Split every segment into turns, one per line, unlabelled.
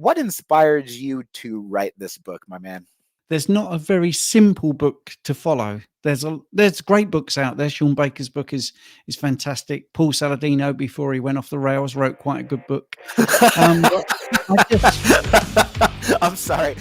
What inspired you to write this book, my man?
There's not a very simple book to follow. There's great books out there. Sean Baker's book is fantastic. Paul Saladino, before he went off the rails, wrote quite a good book.
I'm sorry.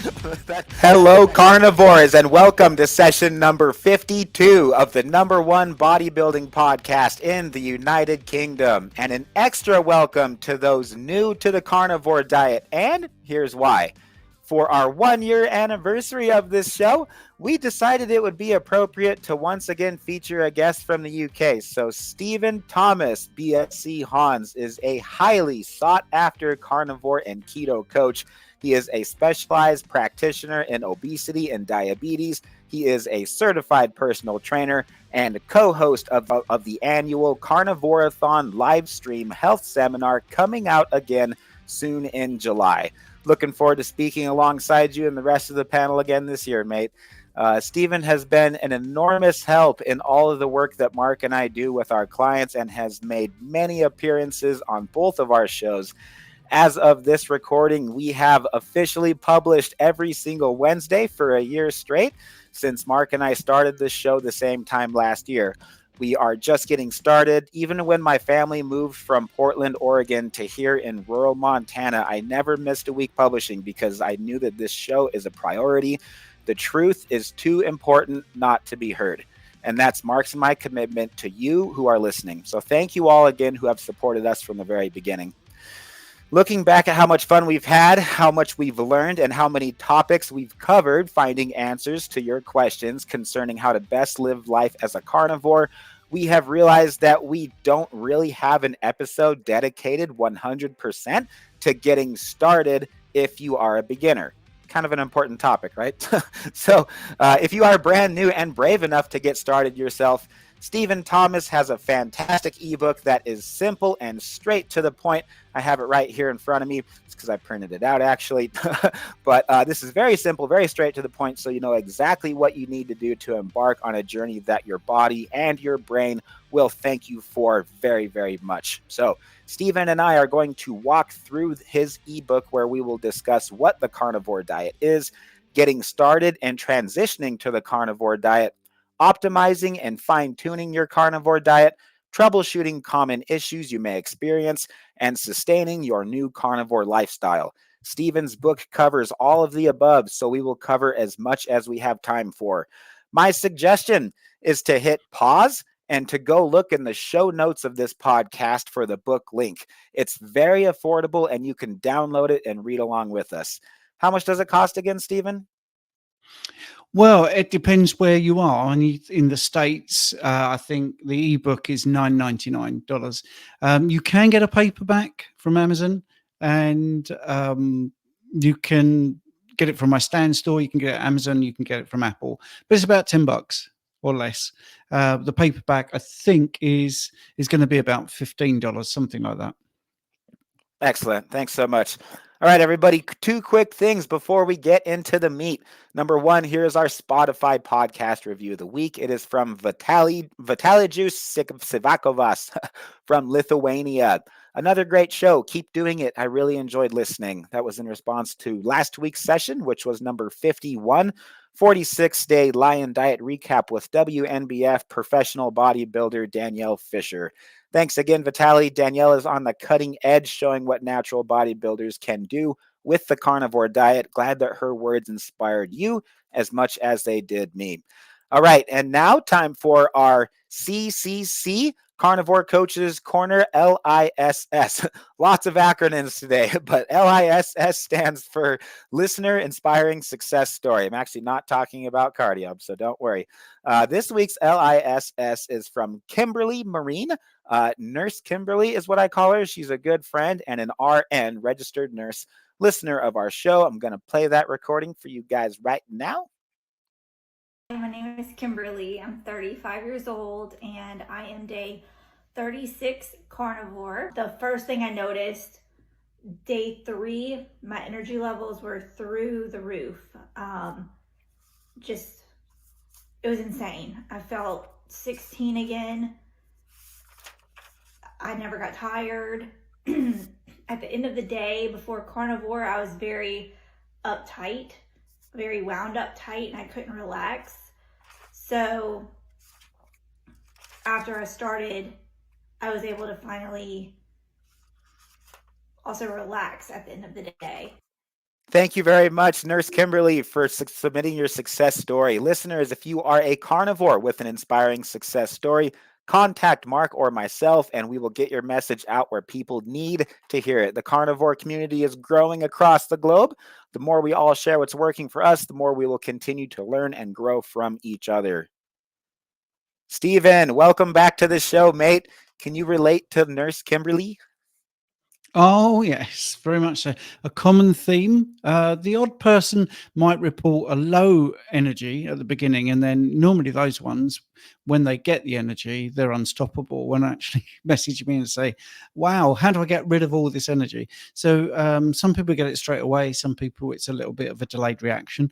Hello, carnivores, and welcome to session number 52 of the #1 bodybuilding podcast in the United Kingdom. And an extra welcome to those new to the carnivore diet. And here's why. For our 1-year anniversary of this show, we decided it would be appropriate to once again feature a guest from the UK. So Stephene Thomas, BSc Hans, is a highly sought after carnivore and keto coach. He is a specialized practitioner in obesity and diabetes. He is a certified personal trainer and co-host of the annual Carnivoreathon live stream health seminar coming out again soon in July. Looking forward to speaking alongside you and the rest of the panel again this year, mate. Stephene has been an enormous help in all of the work that Mark and I do with our clients and has made many appearances on both of our shows. As of this recording, we have officially published every single Wednesday for a year straight since Mark and I started this show the same time last year. We are just getting started. Even when my family moved from Portland, Oregon to here in rural Montana, I never missed a week publishing because I knew that this show is a priority. The truth is too important not to be heard. And that's Mark's and my commitment to you who are listening. So thank you all again who have supported us from the very beginning. Looking back at how much fun we've had, how much we've learned, and how many topics we've covered, finding answers to your questions concerning how to best live life as a carnivore, we have realized that we don't really have an episode dedicated 100% to getting started if you are a beginner. Kind of an important topic, right? So if you are brand new and brave enough to get started yourself, Stephene Thomas has a fantastic ebook that is simple and straight to the point. I have it right here in front of me. It's because I printed it out, actually. But this is very simple, very straight to the point, so you know exactly what you need to do to embark on a journey that your body and your brain will thank you for very, very much. So Stephene and I are going to walk through his ebook where we will discuss what the carnivore diet is, getting started and transitioning to the carnivore diet, optimizing and fine-tuning your carnivore diet, troubleshooting common issues you may experience, and sustaining your new carnivore lifestyle. Stephen's book covers all of the above, so we will cover as much as we have time for. My suggestion is to hit pause and to go look in the show notes of this podcast for the book link. It's very affordable, and you can download it and read along with us. How much does it cost again, Stephene?
Well, it depends where you are. In the States, I think the ebook is $9.99. You can get a paperback from Amazon, and you can get it from my Stand store. You can get it at Amazon. You can get it from Apple, but it's about $10 or less. The paperback, I think, is going to be about $15, something like that.
Excellent. Thanks so much. All right, everybody, 2 quick things before we get into the meat. Number 1, here is our Spotify podcast review of the week. It is from Vitalijus Sivakovas from Lithuania. Another great show. Keep doing it. I really enjoyed listening. That was in response to last week's session, which was number 51, 46-day Lion Diet Recap with WNBF professional bodybuilder Danielle Fisher. Thanks again, Vitaly. Danielle is on the cutting edge, showing what natural bodybuilders can do with the carnivore diet. Glad that her words inspired you as much as they did me. All right, and now time for our CCC, Carnivore Coaches Corner, L.I.S.S. Lots of acronyms today, but L.I.S.S. stands for Listener Inspiring Success Story. I'm actually not talking about cardio, so don't worry. This week's L.I.S.S. is from Kimberly Marine. Nurse Kimberly is what I call her. She's a good friend and an RN, registered nurse, listener of our show. I'm going to play that recording for you guys right now.
My name is Kimberly. I'm 35 years old and I am day 36 carnivore. The first thing I noticed, day 3, my energy levels were through the roof. It was insane. I felt 16 again. I never got tired. at the end of the day before carnivore, I was very uptight, very wound up tight, and I couldn't relax. So after I started, I was able to finally also relax at the end of the day.
Thank you very much, Nurse Kimberly, for submitting your success story. Listeners, if you are a carnivore with an inspiring success story, contact Mark or myself, and we will get your message out where people need to hear it. The carnivore community is growing across the globe. The more we all share what's working for us, the more we will continue to learn and grow from each other. Steven, welcome back to the show, mate. Can you relate to Nurse Kimberly?
Oh, yes, very much so. A common theme. The odd person might report a low energy at the beginning, and then normally those ones, when they get the energy, they're unstoppable. When I actually message me and say, wow, how do I get rid of all this energy? So some people get it straight away. Some people, it's a little bit of a delayed reaction.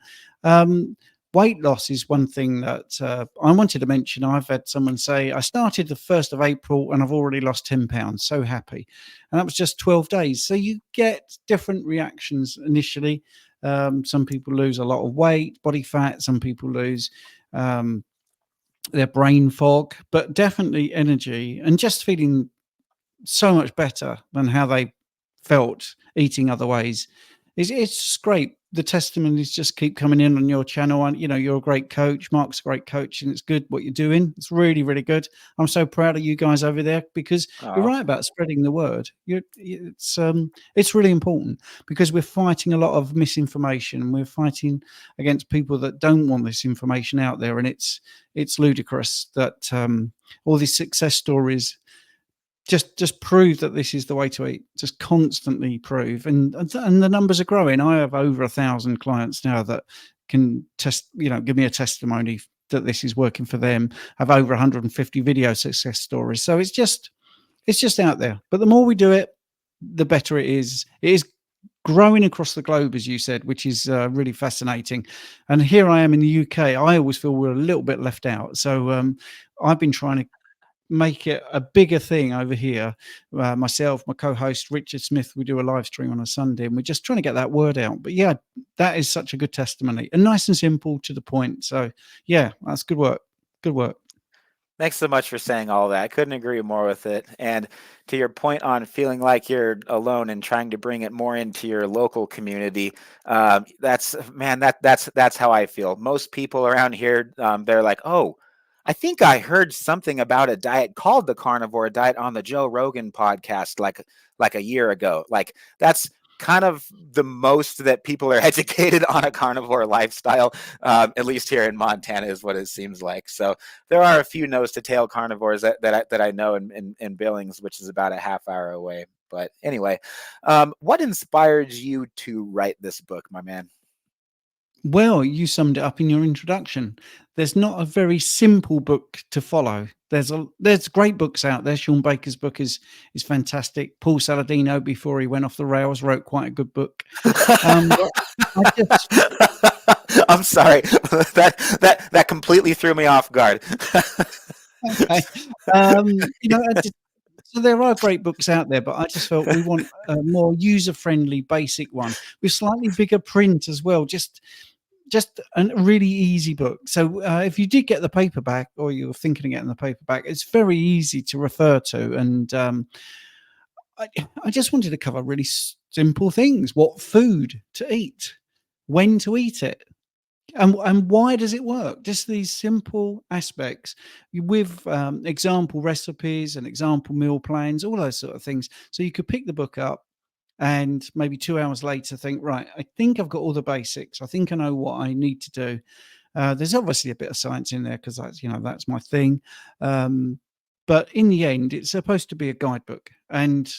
Weight loss is one thing that I wanted to mention. I've had someone say, I started the 1st of April and I've already lost 10 pounds. So happy. And that was just 12 days. So you get different reactions initially. Some people lose a lot of weight, body fat. Some people lose their brain fog, but definitely energy and just feeling so much better than how they felt eating other ways. It's just great. The testimonies just keep coming in on your channel, and you know you're a great coach. Mark's a great coach, and it's good what you're doing. It's really, really good. I'm so proud of you guys over there because you're right about spreading the word. It's really important because we're fighting a lot of misinformation, and we're fighting against people that don't want this information out there. And it's ludicrous that all these success stories just prove that this is the way to eat. Just constantly prove, and the numbers are growing. I have over 1,000 clients now that can give me a testimony that this is working for them. I have over 150 video success stories. So it's just out there. But the more we do it, the better it is. It is growing across the globe, as you said, which is really fascinating. And here I am in the UK. I always feel we're a little bit left out. So I've been trying to make it a bigger thing over here. Myself, my co-host Richard Smith, we do a live stream on a Sunday, and we're just trying to get that word out. But yeah, that is such a good testimony, and nice and simple to the point. So yeah, that's good work. Good work.
Thanks so much for saying all that. I couldn't agree more with it. And to your point on feeling like you're alone and trying to bring it more into your local community, that's how I feel. Most people around here, they're like, oh, I think I heard something about a diet called the carnivore diet on the Joe Rogan podcast like a year ago. Like that's kind of the most that people are educated on a carnivore lifestyle, at least here in Montana, is what it seems like. So there are a few nose to tail carnivores that I know in Billings, which is about a half hour away. But anyway, what inspired you to write this book, my man?
Well, you summed it up in your introduction. There's not a very simple book to follow. There's great books out there. Sean Baker's book is fantastic. Paul Saladino, before he went off the rails, wrote quite a good book.
I'm sorry, that completely threw me off guard.
Okay. So there are great books out there, but I just felt we want a more user-friendly, basic one with slightly bigger print as well. Just a really easy book. So if you did get the paperback, or you were thinking of getting the paperback, it's very easy to refer to. And I just wanted to cover really simple things: what food to eat, when to eat it, and why does it work? Just these simple aspects with example recipes and example meal plans, all those sort of things. So you could pick the book up and maybe 2 hours later think, right, I think I've got all the basics. I think I know what I need to do. There's obviously a bit of science in there because that's my thing. But in the end, it's supposed to be a guidebook and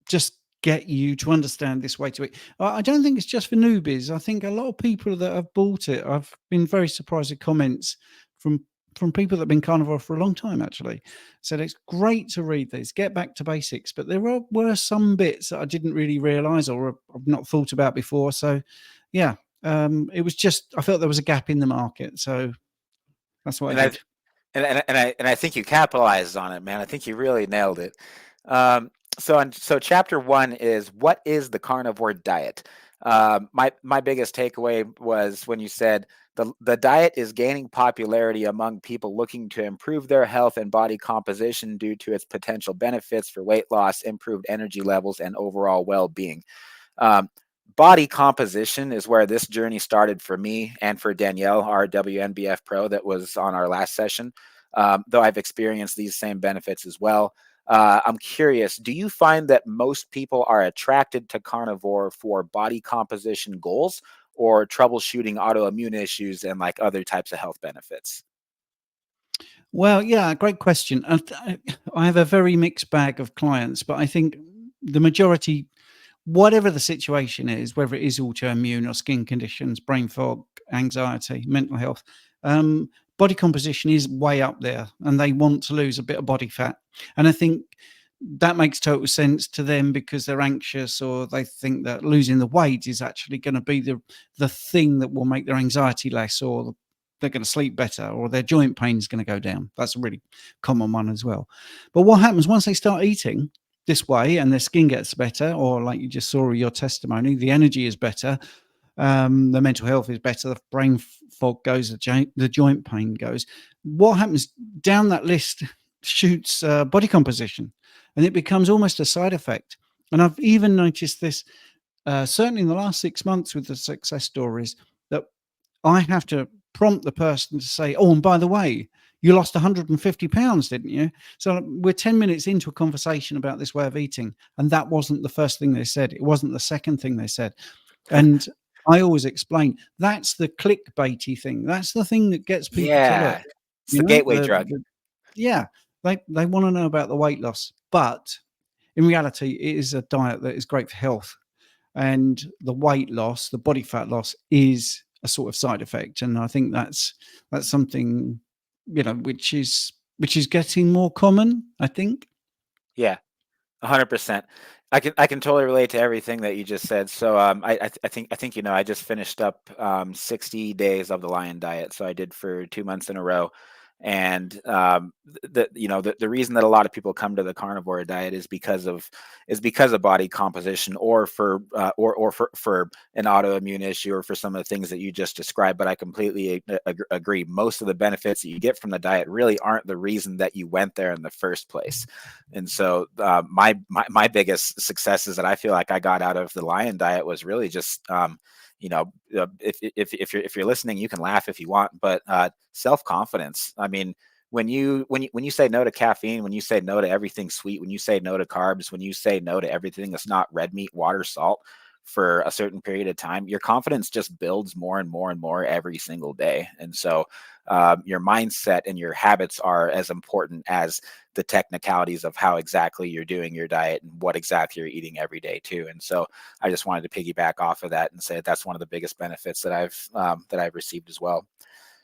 just get you to understand this way to eat. I don't think it's just for newbies. I think a lot of people that have bought it, I've been very surprised at comments from people that have been carnivore for a long time, actually said it's great to read these, get back to basics. But there were some bits that I didn't really realize or I've not thought about before. So yeah, it was just, I felt there was a gap in the market. So that's what I did.
And I think you capitalized on it, man. I think you really nailed it. So chapter 1 is, what is the carnivore diet? My biggest takeaway was when you said the diet is gaining popularity among people looking to improve their health and body composition due to its potential benefits for weight loss, improved energy levels, and overall well-being. Um, Body composition is where this journey started for me and for Danielle, our WNBF pro that was on our last session, though I've experienced these same benefits as well. I'm curious, do you find that most people are attracted to carnivore for body composition goals or troubleshooting autoimmune issues and like other types of health benefits?
Well, yeah, great question. I have a very mixed bag of clients, but I think the majority, whatever the situation is, whether it is autoimmune or skin conditions, brain fog, anxiety, mental health, body composition is way up there, and they want to lose a bit of body fat. And I think that makes total sense to them because they're anxious, or they think that losing the weight is actually going to be the thing that will make their anxiety less, or they're going to sleep better, or their joint pain is going to go down. That's a really common one as well. But what happens once they start eating this way and their skin gets better, or like you just saw in your testimony, the energy is better, the mental health is better, the brain fog goes, the joint pain goes. What happens down that list shoots body composition, and it becomes almost a side effect. And I've even noticed this certainly in the last 6 months with the success stories, that I have to prompt the person to say, oh, and by the way, you lost 150 pounds, didn't you? So we're 10 minutes into a conversation about this way of eating, and that wasn't the first thing they said. It wasn't the second thing they said. And I always explain, that's the clickbaity thing. That's the thing that gets people to look.
It's the gateway drug.
Yeah, they want to know about the weight loss. But in reality, it is a diet that is great for health. And the weight loss, the body fat loss, is a sort of side effect. And I think that's something, which is getting more common, I think.
Yeah, 100%. I can totally relate to everything that you just said. So I think I just finished up 60 days of the Lion diet. So I did for 2 months in a row. And the reason that a lot of people come to the carnivore diet is because of body composition, or for an autoimmune issue, or for some of the things that you just described. But I completely agree. Most of the benefits that you get from the diet really aren't the reason that you went there in the first place. And so my biggest successes that I feel like I got out of the Lion diet was really just if you're listening, you can laugh if you want, but self-confidence. I mean, when you say no to caffeine, when you say no to everything sweet, when you say no to carbs, when you say no to everything that's not red meat, water, salt for a certain period of time, your confidence just builds more and more and more every single day. And so your mindset and your habits are as important as the technicalities of how exactly you're doing your diet and what exactly you're eating every day too. And so I just wanted to piggyback off of that and say that's one of the biggest benefits that I've received as well.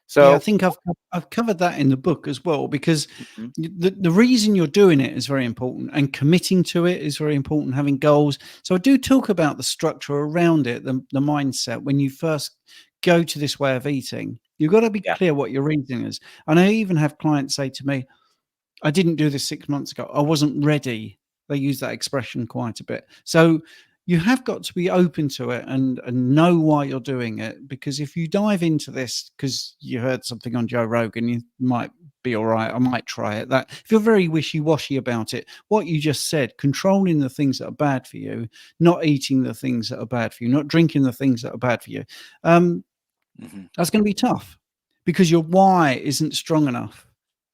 So
yeah, I think I've covered that in the book as well, because the reason you're doing it is very important, and committing to it is very important, having goals. So I do talk about the structure around it, the mindset. When you first go to this way of eating, you've got to be clear what your reason is. And I even have clients say to me, I didn't do this 6 months ago, I wasn't ready. They use that expression quite a bit. So you have got to be open to it and know why you're doing it. Because if you dive into this because you heard something on Joe Rogan, you might be all right, I might try it. That if you're very wishy-washy about it, what you just said, controlling the things that are bad for you, not eating the things that are bad for you, not drinking the things that are bad for you, that's going to be tough, because your why isn't strong enough.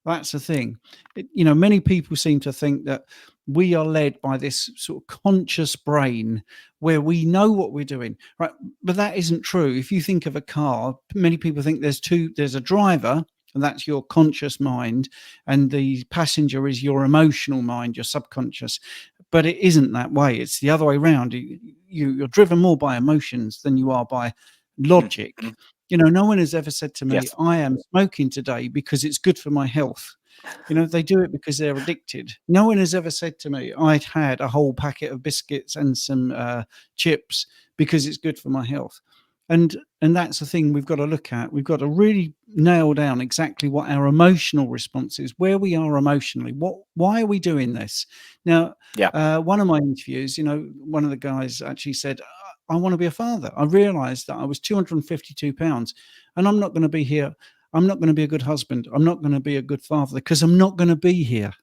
That's the thing. Many people seem to think that we are led by this sort of conscious brain where we know what we're doing, right? But that isn't true. If you think of a car, many people think there's a driver, and that's your conscious mind, and the passenger is your emotional mind, your subconscious. But it isn't that way. It's the other way around. You're driven more by emotions than you are by logic. No one has ever said to me, I am smoking today because it's good for my health. They do it because they're addicted. No one has ever said to me, I'd had a whole packet of biscuits and some chips because it's good for my health. And that's the thing we've got to look at. We've got to really nail down exactly what our emotional response is, where we are emotionally. Why are we doing this? Now, one of my interviews, one of the guys actually said, I want to be a father. I realized that I was 252 pounds and I'm not going to be here. I'm not going to be a good husband. I'm not going to be a good father because I'm not going to be here.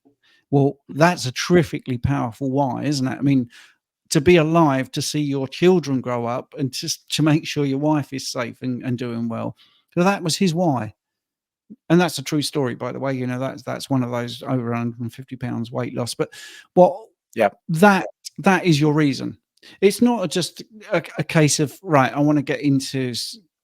Well, that's a terrifically powerful why, isn't it? I mean, to be alive, to see your children grow up, and just to make sure your wife is safe and doing well. So that was his why. And that's a true story, by the way. That's one of those over 150 pounds weight loss. But that is your reason. It's not just a case of, right, I want to get into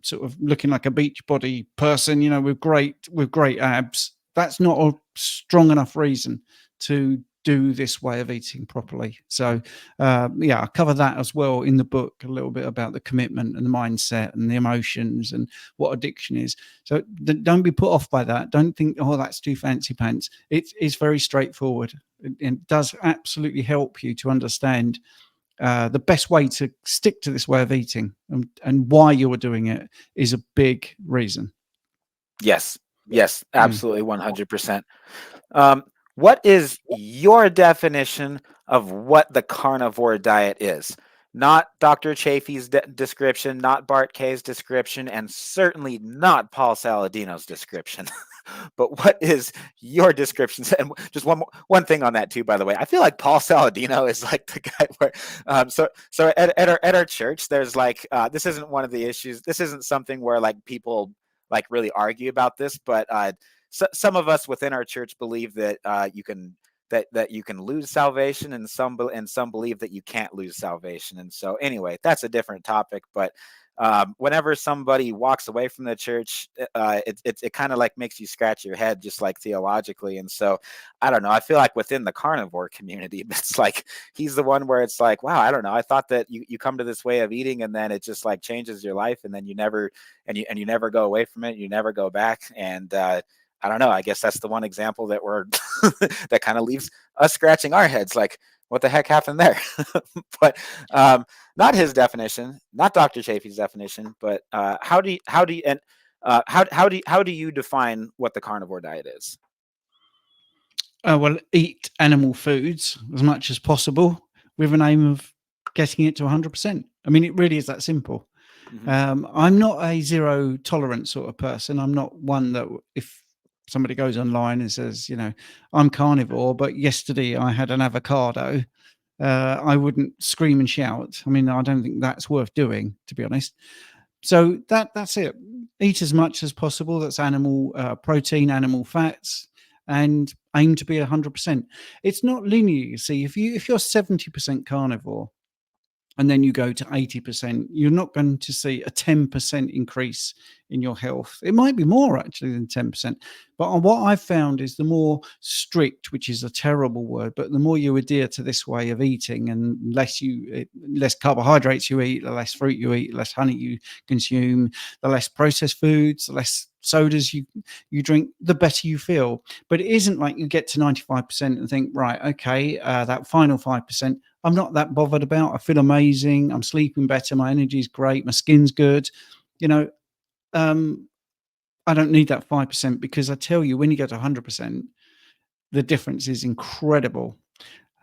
sort of looking like a beach body person, with great abs. That's not a strong enough reason to do this way of eating properly. So I cover that as well in the book, a little bit about the commitment and the mindset and the emotions and what addiction is. So don't be put off by that. Don't think, oh, that's too fancy pants. It's very straightforward. It does absolutely help you to understand the best way to stick to this way of eating, and why you are doing it is a big reason.
Yes, absolutely, 100%. What is your definition of what the carnivore diet is? Not Dr. Chafee's description, not Bart K's description, and certainly not Paul Saladino's description. But what is your description? And just one thing on that too, by the way, I feel like Paul Saladino is like the guy where, so at our church, there's like, this isn't one of the issues. This isn't something where like people like really argue about this, but some of us within our church believe that you can lose salvation, and some believe that you can't lose salvation. And so anyway, that's a different topic. But whenever somebody walks away from the church, it kind of like makes you scratch your head, just like theologically. And so I don't know, I feel like within the carnivore community, it's like he's the one where it's like, wow, I don't know, I thought that you come to this way of eating and then it just like changes your life, and then you never go away from it, you never go back. And I don't know, I guess that's the one example that we're that kind of leaves us scratching our heads like, what the heck happened there? But not his definition, not Dr. Chafee's definition, but how do you define what the carnivore diet is?
Well, eat animal foods as much as possible with an aim of getting it to 100%. I mean, it really is that simple. Mm-hmm. I'm not a zero tolerance sort of person. I'm not one that if somebody goes online and says, I'm carnivore, but yesterday I had an avocado, I wouldn't scream and shout. I mean, I don't think that's worth doing, to be honest. So that's it. Eat as much as possible. That's animal protein, animal fats, and aim to be 100%. It's not linear. You see, if you're 70% carnivore, and then you go to 80%, you're not going to see a 10% increase in your health. It might be more actually than 10%. But what I've found is the more strict, which is a terrible word, but the more you adhere to this way of eating, and less carbohydrates you eat, the less fruit you eat, the less honey you consume, the less processed foods, the less sodas you drink, the better you feel. But it isn't like you get to 95% and think, right, okay, that final 5%, I'm not that bothered about. I feel amazing. I'm sleeping better. My energy is great. My skin's good. I don't need that 5%, because I tell you, when you get to 100%, the difference is incredible,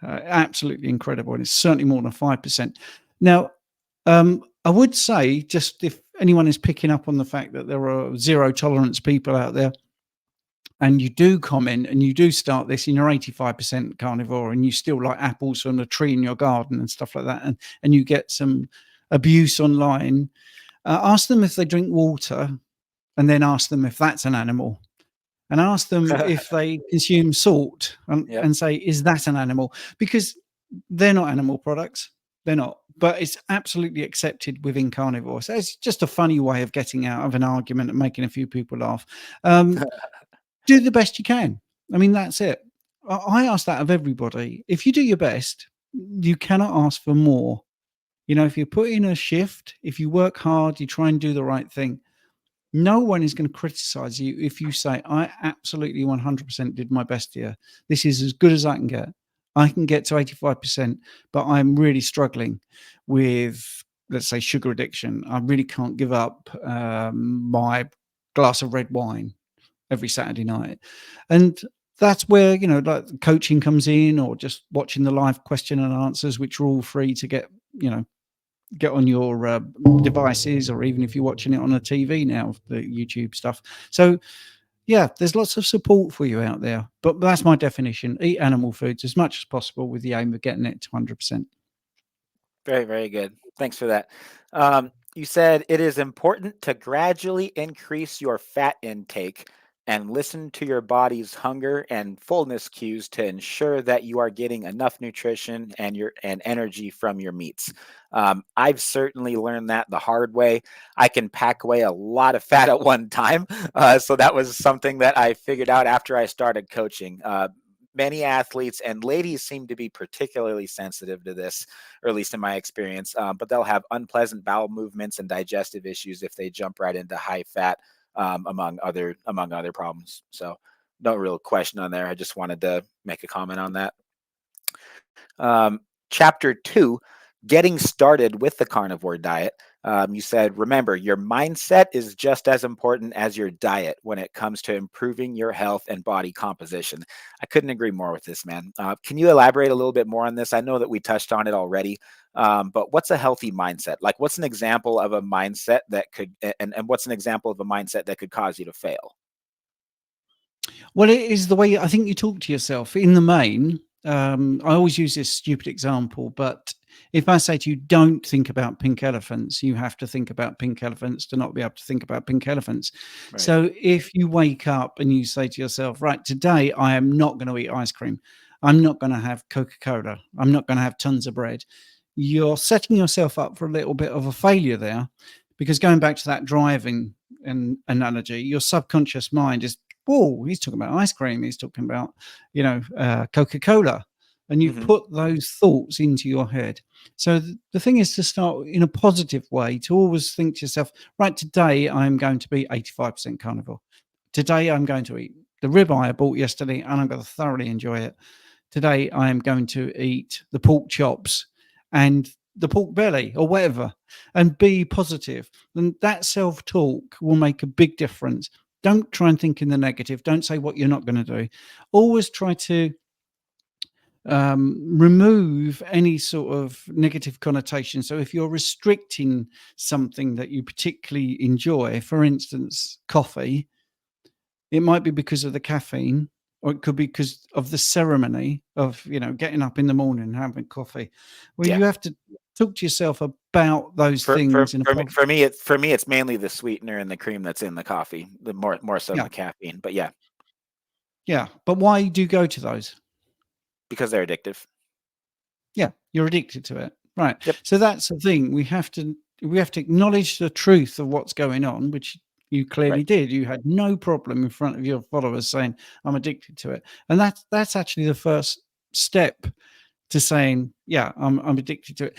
absolutely incredible. And it's certainly more than 5%. Now, I would say, just if anyone is picking up on the fact that there are zero tolerance people out there, and you do comment and you do start this and you're 85% carnivore and you still like apples from a tree in your garden and stuff like that, and you get some abuse online, ask them if they drink water, and then ask them if that's an animal, and ask them if they consume salt, and say, is that an animal? Because they're not animal products. They're not. But it's absolutely accepted within carnivore. So it's just a funny way of getting out of an argument and making a few people laugh. Do the best you can. I mean, that's it. I ask that of everybody. If you do your best, you cannot ask for more. If you put in a shift, if you work hard, you try and do the right thing, no one is going to criticize you if you say, I absolutely 100% did my best here. This is as good as I can get. I can get to 85%, but I'm really struggling with let's say, sugar addiction. I really can't give up my glass of red wine every Saturday night. And that's where, you know, like coaching comes in, or just watching the live question and answers, which are all free to get, you know, get on your devices, or even if you're watching it on a TV now, the YouTube stuff. So yeah, there's lots of support for you out there, but that's my definition: eat animal foods as much as possible with the aim of getting it to 100%.
Very, very good. Thanks for that. You said it is important to gradually increase your fat intake and listen to your body's hunger and fullness cues to ensure that you are getting enough nutrition and energy from your meats. I've certainly learned that the hard way. I can pack away a lot of fat at one time, so that was something that I figured out after I started coaching. Many athletes and ladies seem to be particularly sensitive to this, or at least in my experience, but they'll have unpleasant bowel movements and digestive issues if they jump right into high fat, among other problems. So no real question on there. I just wanted to make a comment on that. Chapter 2, getting started with the carnivore diet. You said, remember, your mindset is just as important as your diet when it comes to improving your health and body composition. I couldn't agree more with this, man. Can you elaborate a little bit more on this? I know that we touched on it already, but what's a healthy mindset? Like, what's an example of a mindset that could, and what's an example of a mindset that could cause you to fail?
Well, it is the way I think you talk to yourself in the main. I always use this stupid example, but if I say to you, don't think about pink elephants, you have to think about pink elephants to not be able to think about pink elephants.
Right.
So if you wake up and you say to yourself, right, today I am not going to eat ice cream, I'm not going to have Coca-Cola, I'm not going to have tons of bread, you're setting yourself up for a little bit of a failure there, because going back to that driving analogy, your subconscious mind is, oh, he's talking about ice cream, he's talking about, you know, Coca-Cola, and you've put those thoughts into your head. So the thing is to start in a positive way, to always think to yourself, right, today I'm going to be 85% carnivore. Today I'm going to eat the ribeye I bought yesterday and I'm going to thoroughly enjoy it. Today I am going to eat the pork chops and the pork belly or whatever, and be positive. And that self-talk will make a big difference. Don't try and think in the negative. Don't say what you're not going to do. Always try to remove any sort of negative connotation. So if you're restricting something that you particularly enjoy, for instance, coffee, it might be because of the caffeine, or it could be because of the ceremony of, you know, getting up in the morning and having coffee. Well,
Yeah.
you have to talk to yourself about those things.
For me, it's mainly the sweetener and the cream that's in the coffee, the more so than the caffeine. But yeah,
but why do you go to those?
because they're addictive.
Yeah, you're addicted to it, right?
Yep.
So that's the thing. We have to acknowledge the truth of what's going on, which you clearly did. You had no problem in front of your followers saying, "I'm addicted to it," and that's actually the first step to saying, "Yeah, I'm addicted to it."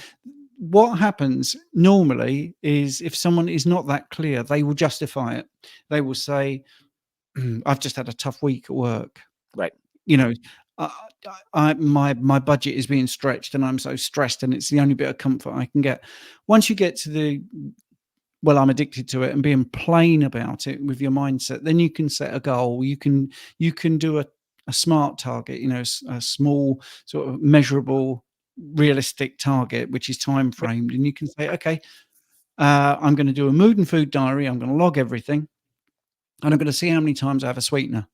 What happens normally is, if someone is not that clear, they will justify it. They will say, "I've just had a tough week at work."
Right.
You know, my budget is being stretched and I'm so stressed and it's the only bit of comfort I can get. Once you get to the, well, I'm addicted to it, and being plain about it with your mindset, then you can set a goal. You can do a smart target, you know, a small sort of measurable, realistic target, which is time framed. And you can say, okay, I'm going to do a mood and food diary. I'm going to log everything and I'm going to see how many times I have a sweetener.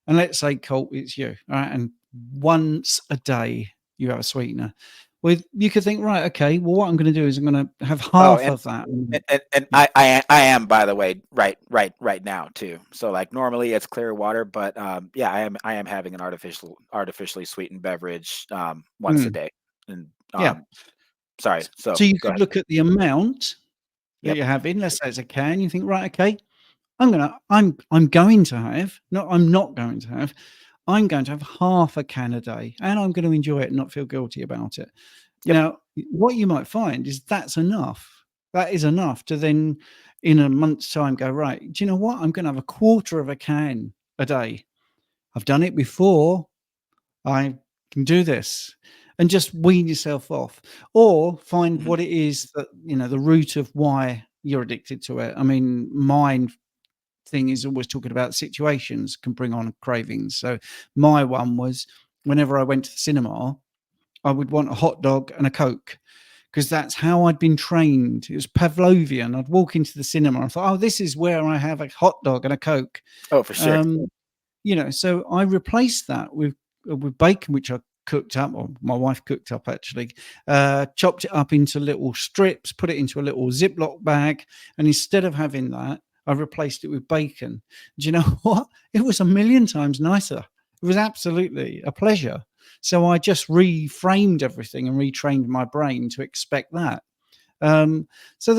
And let's say, Colt, it's you, all right? And once a day you have a sweetener. Well, you could think, right, okay, well, what I'm going to do is I'm going to have half of that.
And I am, by the way, right now too. So like normally it's clear water, but yeah, I am having an artificially sweetened beverage once a day. And sorry. So
you could look at the amount that you're having. Let's say it's a can. You think, right, okay, I'm going to have, I'm not going to have, I'm going to have half a can a day, and I'm going to enjoy it and not feel guilty about it. Now, what you might find is that's enough. That is enough to then, in a month's time, go, right, do you know what? I'm going to have a quarter of a can a day. I've done it before. I can do this. and just wean yourself off, or find what it is that, the root of why you're addicted to it. I mean, mine thing is always talking about situations can bring on cravings. So my one was whenever I went to the cinema, I would want a hot dog and a Coke, because that's how I'd been trained. It was Pavlovian. I'd walk into the cinema. I thought, oh, this is where I have a hot dog and a Coke.
Oh, for sure.
So I replaced that with bacon, which I cooked up, or my wife cooked up actually, chopped it up into little strips, put it into a little Ziploc bag. And instead of having that, I replaced it with bacon. Do you know what? It was a million times nicer. It was absolutely a pleasure. So I just reframed everything and retrained my brain to expect that. So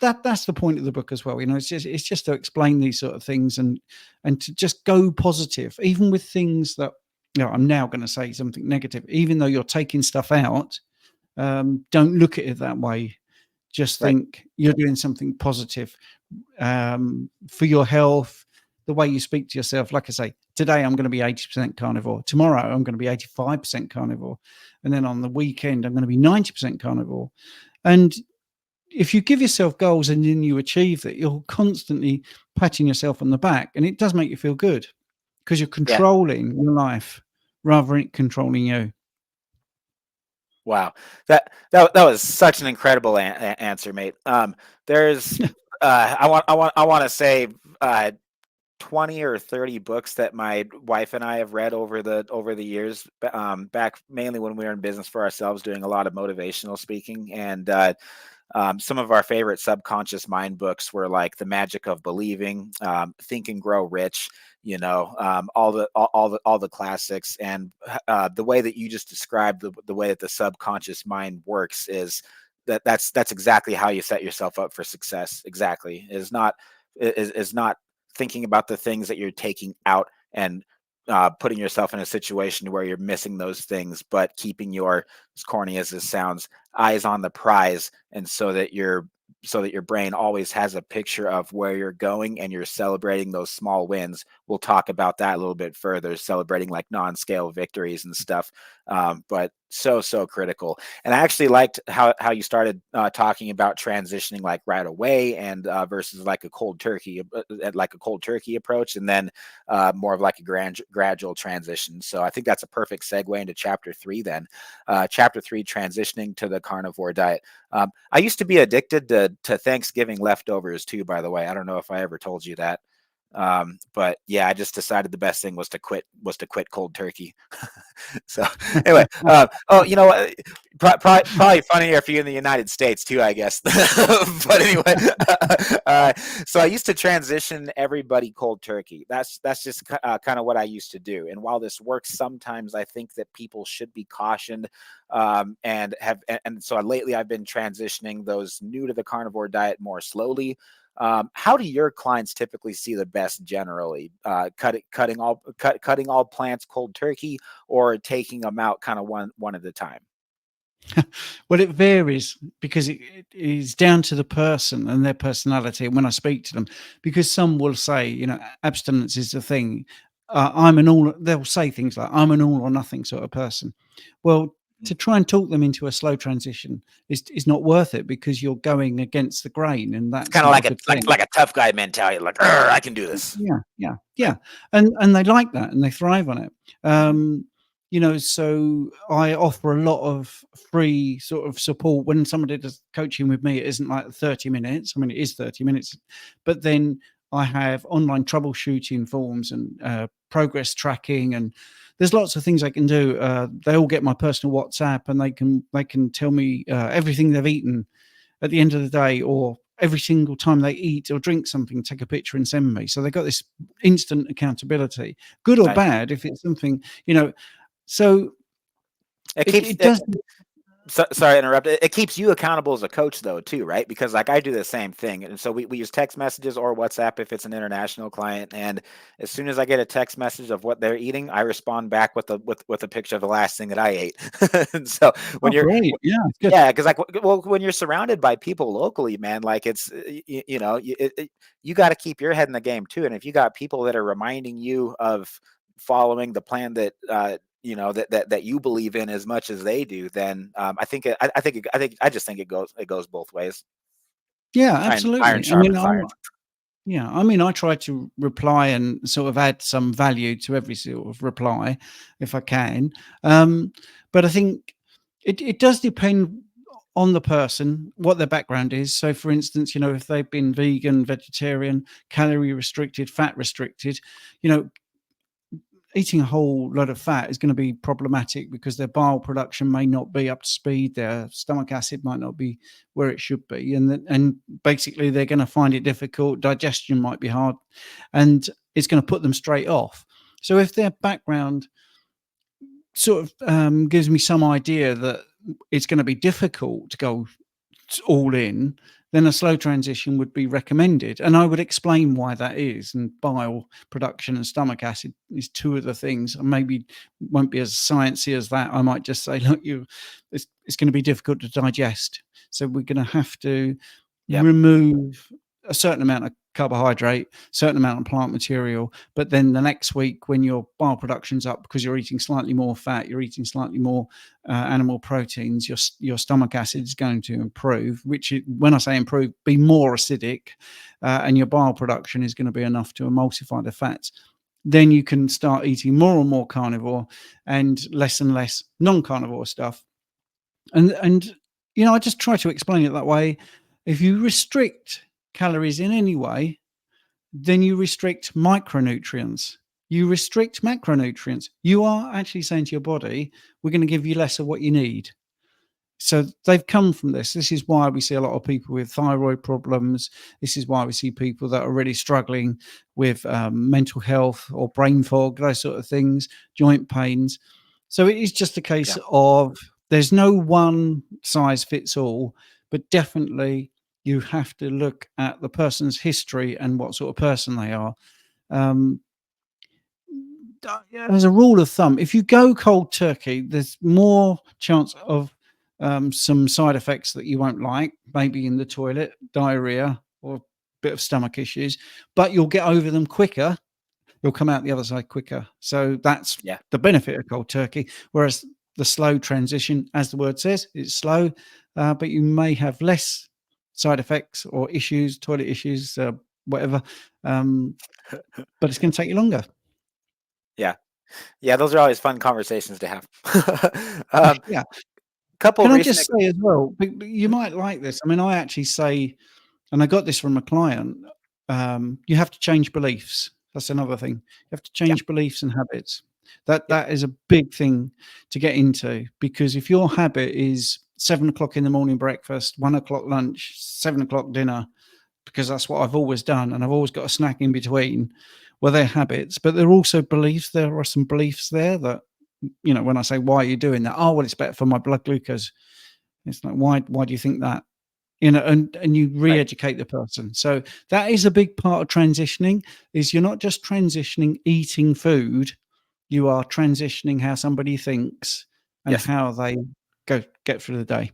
that's the point of the book as well. It's just to explain these sort of things and to just go positive, even with things that, I'm now going to say something negative, even though you're taking stuff out. Don't look at it that way. Just think you're doing something positive for your health, the way you speak to yourself. Like I say, today I'm going to be 80% carnivore. Tomorrow I'm going to be 85% carnivore. And then on the weekend, I'm going to be 90% carnivore. And if you give yourself goals and then you achieve that, you're constantly patting yourself on the back. And it does make you feel good because you're controlling your life rather than it controlling you.
Wow, that was such an incredible answer, mate. There's I want to say 20 or 30 books that my wife and I have read over the years, back mainly when we were in business for ourselves, doing a lot of motivational speaking. And some of our favorite subconscious mind books were like The Magic of Believing, Think and Grow Rich, all the classics. And the way that you just described the way that the subconscious mind works is that's exactly how you set yourself up for success. Exactly. Is not thinking about the things that you're taking out and putting yourself in a situation where you're missing those things, but keeping your, as corny as this sounds, eyes on the prize, and so that your brain always has a picture of where you're going, and you're celebrating those small wins. We'll talk about that a little bit further, celebrating like non-scale victories and stuff. But so critical. And I actually liked how you started talking about transitioning like right away, and versus like a cold turkey approach, and then more of like a gradual transition. So I think that's a perfect segue into chapter 3 then. Chapter 3, transitioning to the carnivore diet. I used to be addicted to Thanksgiving leftovers too, by the way. I don't know if I ever told you that. But yeah, I just decided the best thing was to quit cold turkey. So anyway, probably funnier for you in the United States too, I guess. But anyway, so I used to transition everybody cold turkey. That's just kind of what I used to do. And while this works sometimes, I think that people should be cautioned. And so lately I've been transitioning those new to the carnivore diet more slowly. How do your clients typically see the best generally? Cutting all plants cold turkey, or taking them out kind of one at a time?
Well, it varies because it is down to the person and their personality. And when I speak to them, because some will say, abstinence is the thing. They'll say things like, I'm an all or nothing sort of person. Well, to try and talk them into a slow transition is not worth it, because you're going against the grain, and that's
kind of like a tough guy mentality, like I can do this.
Yeah, and they like that and they thrive on it. So I offer a lot of free sort of support when somebody does coaching with me. It isn't like 30 minutes. I mean, it is 30 minutes, but then I have online troubleshooting forms and progress tracking, and there's lots of things I can do. They all get my personal WhatsApp, and they can tell me everything they've eaten at the end of the day, or every single time they eat or drink something, take a picture and send me. So they got this instant accountability, good or bad, if it's something, so it does.
Sorry to interrupt. It keeps you accountable as a coach though too, right? Because like I do the same thing. And so we use text messages or WhatsApp if it's an international client. And as soon as I get a text message of what they're eating, I respond back with a picture of the last thing that I ate. And so when because when you're surrounded by people locally, man, like it's, you got to keep your head in the game too. And if you got people that are reminding you of following the plan that, that you believe in as much as they do, then I just think it goes both ways.
Yeah,
Iron
absolutely. I mean,
sharpens iron.
yeah, I mean, I try to reply and sort of add some value to every sort of reply if I can. But I think it does depend on the person, what their background is. So, for instance, if they've been vegan, vegetarian, calorie restricted, fat restricted, you know, eating a whole lot of fat is going to be problematic because their bile production may not be up to speed, their stomach acid might not be where it should be, and basically they're going to find it difficult. Digestion might be hard, and it's going to put them straight off. So if their background sort of gives me some idea that it's going to be difficult to go all in, then a slow transition would be recommended. And I would explain why that is. And bile production and stomach acid is two of the things. I maybe won't be as sciencey as that. I might just say, look, it's going to be difficult to digest. So we're going to have to remove a certain amount of carbohydrate, certain amount of plant material, but then the next week when your bile production's up because you're eating slightly more fat, you're eating slightly more animal proteins, your stomach acid is going to improve, when I say improve, be more acidic, and your bile production is going to be enough to emulsify the fats. Then you can start eating more and more carnivore and less non-carnivore stuff. And I just try to explain it that way. If you restrict calories in any way, then you restrict micronutrients, you restrict macronutrients. You are actually saying to your body, we're going to give you less of what you need. So they've come from this. This is why we see a lot of people with thyroid problems. This is why we see people that are really struggling with mental health or brain fog, those sort of things, joint pains. So it is just a case of there's no one size fits all, but definitely you have to look at the person's history and what sort of person they are. As a rule of thumb, if you go cold turkey, there's more chance of some side effects that you won't like, maybe in the toilet, diarrhea, or a bit of stomach issues, but you'll get over them quicker. You'll come out the other side quicker. So that's the benefit of cold turkey. Whereas the slow transition, as the word says, it's slow, but you may have less side effects or issues, toilet issues, whatever. But it's going to take you longer.
Yeah, those are always fun conversations to have.
Can I just say as well, you might like this. I mean, I actually say, and I got this from a client, you have to change beliefs. That's another thing. You have to change beliefs and habits. That is a big thing to get into, because if your habit is 7 o'clock in the morning breakfast, 1 o'clock lunch, 7 o'clock dinner, because that's what I've always done, and I've always got a snack in between, well, they're habits, but they're also beliefs. There are some beliefs there that, when I say, why are you doing that? Oh, well, it's better for my blood glucose. It's like, why do you think that? And you re-educate the person. So that is a big part of transitioning, is you're not just transitioning eating food, you are transitioning how somebody thinks and how they get through the day.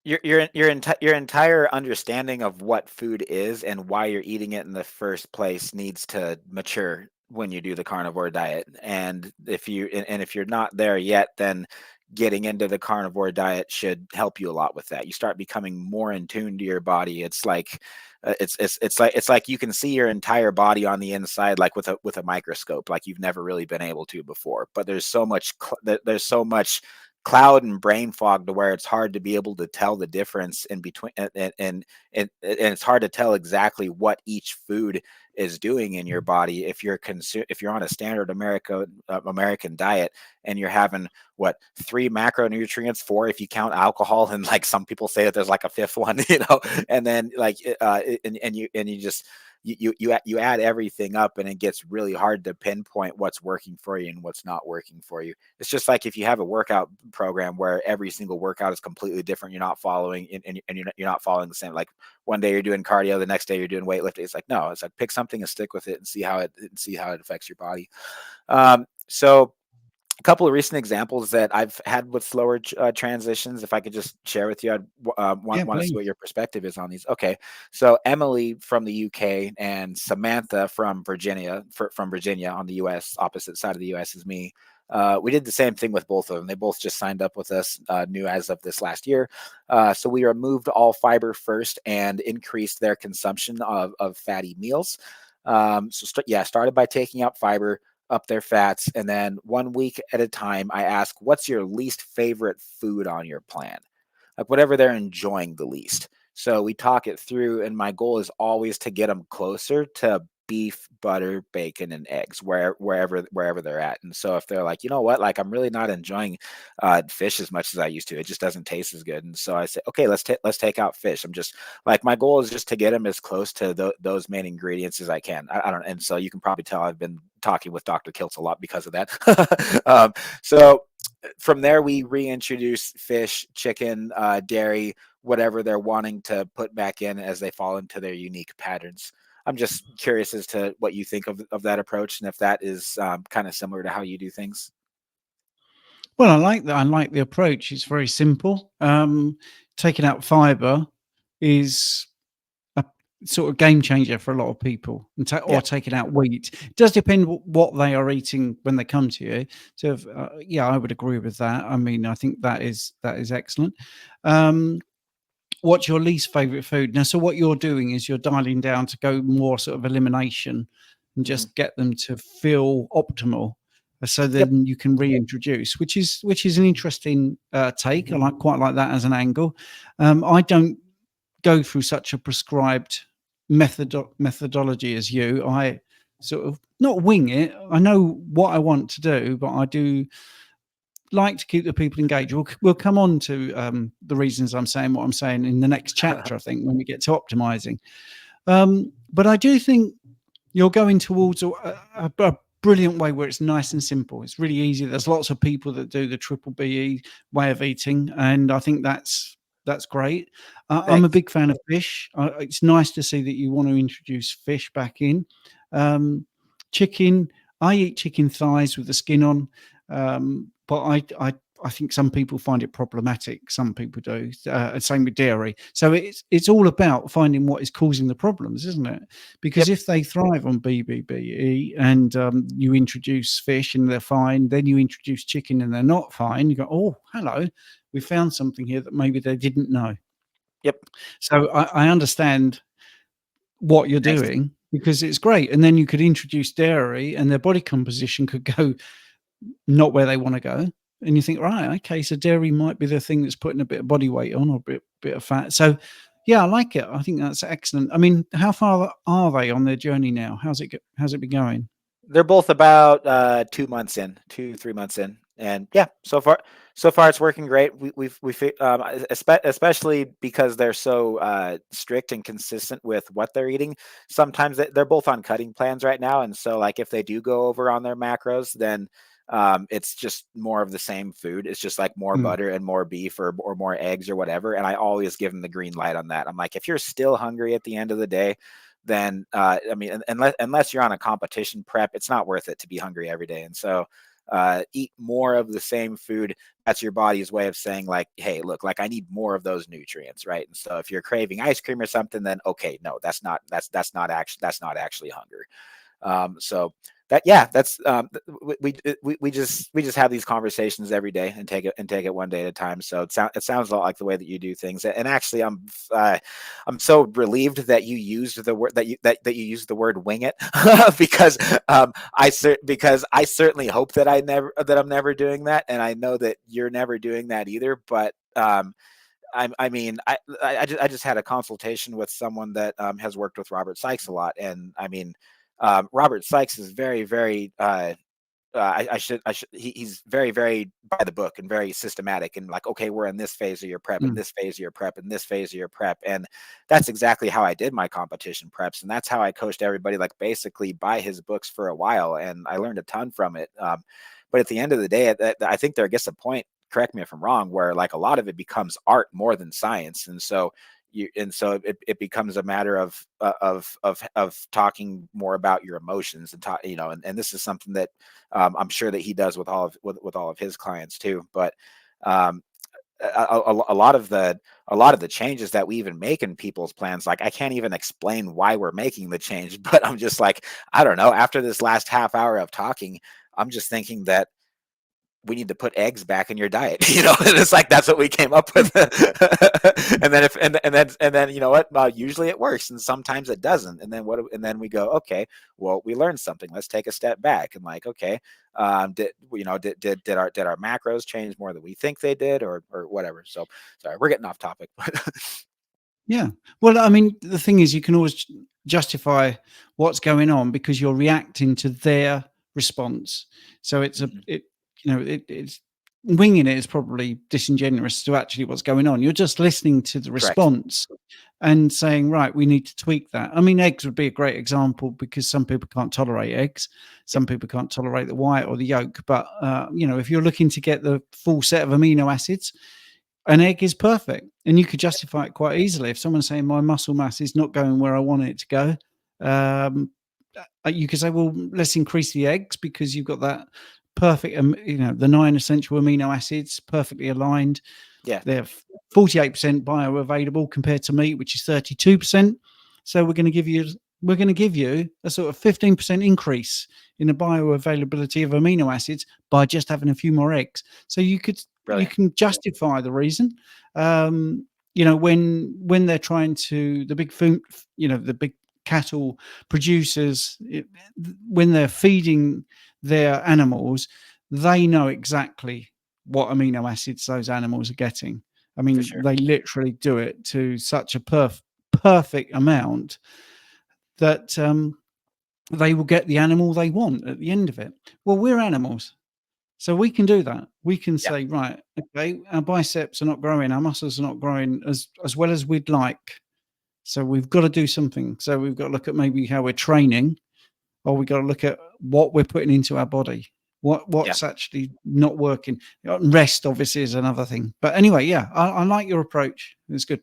Your entire understanding of what food is and why you're eating it in the first place needs to mature when you do the carnivore diet. And if you're not there yet, then getting into the carnivore diet should help you a lot with that. You start becoming more in tune to your body. It's like it's like you can see your entire body on the inside, like with a microscope, like you've never really been able to before. But there's so much cloud and brain fog to where it's hard to be able to tell the difference in between, and it's hard to tell exactly what each food is doing in your body. If you're on a standard American diet and you're having 3 macronutrients, 4 if you count alcohol, and like some people say that there's like a 5th one, and then like you add everything up, and it gets really hard to pinpoint what's working for you and what's not working for you. It's just like if you have a workout program where every single workout is completely different, you're not following and you're not following the same. Like one day you're doing cardio, the next day you're doing weightlifting. It's like, no, it's like pick something and stick with it and see how it affects your body. So a couple of recent examples that I've had with slower transitions, if I could just share with you, I'd want to see what your perspective is on these. Okay, so Emily from the UK and Samantha from Virginia, on the US, opposite side of the US as me. We did the same thing with both of them. They both just signed up with us new as of this last year. So we removed all fiber first and increased their consumption of fatty meals. Started by taking out fiber, up their fats, and then 1 week at a time, I ask, what's your least favorite food on your plan? Like whatever they're enjoying the least. So we talk it through, and my goal is always to get them closer to beef, butter, bacon, and eggs, wherever they're at. And so if they're like, you know what, like I'm really not enjoying fish as much as I used to, it just doesn't taste as good. And so I say, okay, let's take out fish. I'm just like, my goal is just to get them as close to those main ingredients as I can. I don't, and so you can probably tell I've been talking with Dr. Kiltz a lot because of that. So from there, we reintroduce fish, chicken, dairy, whatever they're wanting to put back in as they fall into their unique patterns. I'm just curious as to what you think of that approach, and if that is kind of similar to how you do things.
Well, I like that. I like the approach. It's very simple. Taking out fiber is a sort of game changer for a lot of people, or taking out wheat. It does depend what they are eating when they come to you. So, I would agree with that. I mean, I think that is excellent. What's your least favorite food? Now, so what you're doing is you're dialing down to go more sort of elimination and just get them to feel optimal. So then you can reintroduce, which is an interesting take. I quite like that as an angle. I don't go through such a prescribed methodology as you. I sort of not wing it. I know what I want to do, but I do like to keep the people engaged. We'll come on to the reasons I'm saying what I'm saying in the next chapter, I think, when we get to optimizing. But I do think you're going towards a brilliant way where it's nice and simple. It's really easy. There's lots of people that do the triple BE way of eating, and I think that's great. I'm a big fan of fish. It's nice to see that you want to introduce fish back in. Chicken, I eat chicken thighs with the skin on. But I think some people find it problematic. Some people do. Same with dairy. So it's all about finding what is causing the problems, isn't it? Because if they thrive on BBBE and you introduce fish and they're fine, then you introduce chicken and they're not fine, you go, oh, hello, we found something here that maybe they didn't know. So I understand what you're doing because it's great. And then you could introduce dairy and their body composition could go not where they want to go, and you think, right, okay, so dairy might be the thing that's putting a bit of body weight on or a bit of fat. So I like it. I think that's excellent. I mean, how far are they on their journey now? How's it been going?
They're both about 2 months in, 3 months in, and so far it's working great. We've especially because they're so strict and consistent with what they're eating. Sometimes they're both on cutting plans right now, and so like if they do go over on their macros, then it's just more of the same food. It's just like more butter and more beef or more eggs or whatever. And I always give them the green light on that. I'm like, if you're still hungry at the end of the day, then I mean, unless you're on a competition prep, it's not worth it to be hungry every day. And so eat more of the same food. That's your body's way of saying like, hey, look, like I need more of those nutrients, right? And so if you're craving ice cream or something, then okay, no, that's not actually hunger. So that's we just have these conversations every day and take it one day at a time. So it sounds a lot like the way that you do things. And actually, I'm so relieved that you used the word that you used the word "wing it" because I certainly hope that I'm never doing that, and I know that you're never doing that either. But I just had a consultation with someone that has worked with Robert Sykes a lot, and I mean. Robert Sykes is very, very, he's very, very by the book and very systematic and like, okay, we're in this phase of your prep and this phase of your prep and this phase of your prep. And that's exactly how I did my competition preps. And that's how I coached everybody, like basically by his books for a while. And I learned a ton from it. But at the end of the day, I think there gets a point, correct me if I'm wrong, where like a lot of it becomes art more than science. And so it becomes a matter of talking more about your emotions and and this is something that I'm sure that he does with all of his clients too. But a lot of the changes that we even make in people's plans, like I can't even explain why we're making the change, but I'm just like, I don't know. After this last half hour of talking, I'm just thinking that we need to put eggs back in your diet, you know, and it's like, that's what we came up with. and then, you know what, usually it works and sometimes it doesn't. And then we go, okay, well, we learned something. Let's take a step back and like, okay, did our macros change more than we think they did or whatever? So sorry, we're getting off topic.
Yeah. Well, I mean, the thing is, you can always justify what's going on because you're reacting to their response. So it's it's winging it is probably disingenuous to actually what's going on. You're just listening to the response and saying, right, we need to tweak that. I mean, eggs would be a great example because some people can't tolerate eggs. Some people can't tolerate the white or the yolk. But, if you're looking to get the full set of amino acids, an egg is perfect, and you could justify it quite easily. If someone's saying my muscle mass is not going where I want it to go, you could say, well, let's increase the eggs because you've got that perfect, the 9 essential amino acids perfectly aligned.
Yeah,
they're 48% bioavailable compared to meat, which is 32%. So we're going to give you a sort of 15% increase in the bioavailability of amino acids by just having a few more eggs. So you can justify the reason. When they're trying to, the big food, the big cattle producers, when they're feeding their animals, they know exactly what amino acids those animals are getting. I mean, they literally do it to such a perfect amount that they will get the animal they want at the end of it. Well, we're animals, so we can do that. We can say, right, okay, our biceps are not growing, our muscles are not growing as well as we'd like. So we've got to do something. So we've got to look at maybe how we're training, or we've got to look at what we're putting into our body. What's actually not working. Rest obviously is another thing. But anyway, I like your approach. It's good.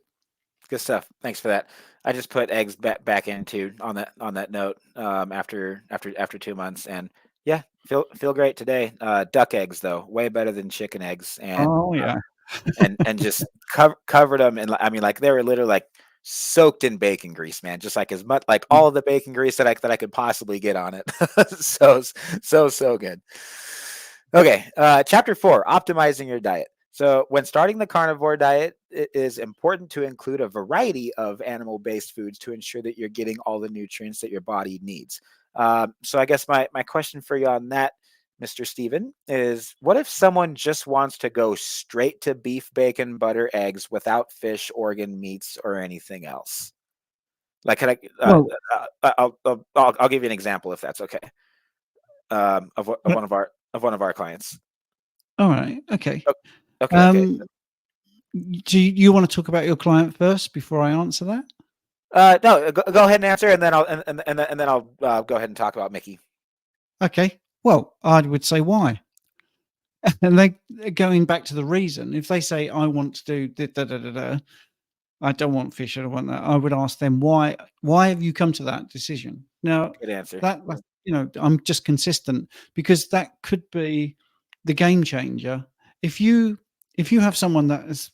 Good stuff. Thanks for that. I just put eggs back into on that note after 2 months, and feel great today. Duck eggs though, way better than chicken eggs, and and just covered them, and I mean, like, they were literally like soaked in bacon grease, man, just like as much, like all of the bacon grease that I could possibly get on it. so good. Okay, chapter 4, optimizing your diet. So when starting the carnivore diet, it is important to include a variety of animal-based foods to ensure that you're getting all the nutrients that your body needs. So I guess my question for you on that, Mr. Steven, is what if someone just wants to go straight to beef, bacon, butter, eggs without fish, organ, meats, or anything else? Like, can I'll give you an example if that's okay. Of one of our clients.
All right. Okay.
Okay.
Do you want to talk about your client first before I answer that?
No, go ahead and answer, and then I'll go ahead and talk about Micky.
Okay. Well, I would say why. And they're going back to the reason. If they say, I want to do I don't want fish, I don't want that, I would ask them, why have you come to that decision? Now,
good answer.
That I'm just consistent, because that could be the game changer. If you have someone that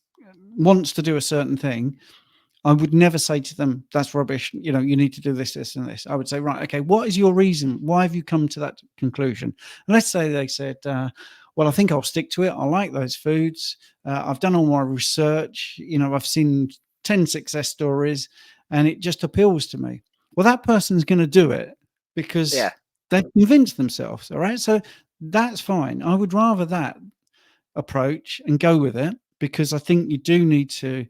wants to do a certain thing, I would never say to them, that's rubbish. You need to do this, this, and this. I would say, right, okay, what is your reason? Why have you come to that conclusion? And let's say they said, well, I think I'll stick to it. I like those foods. I've done all my research. I've seen 10 success stories and it just appeals to me. Well, that person's going to do it because they've convinced themselves. All right. So that's fine. I would rather that approach and go with it, because I think you do need to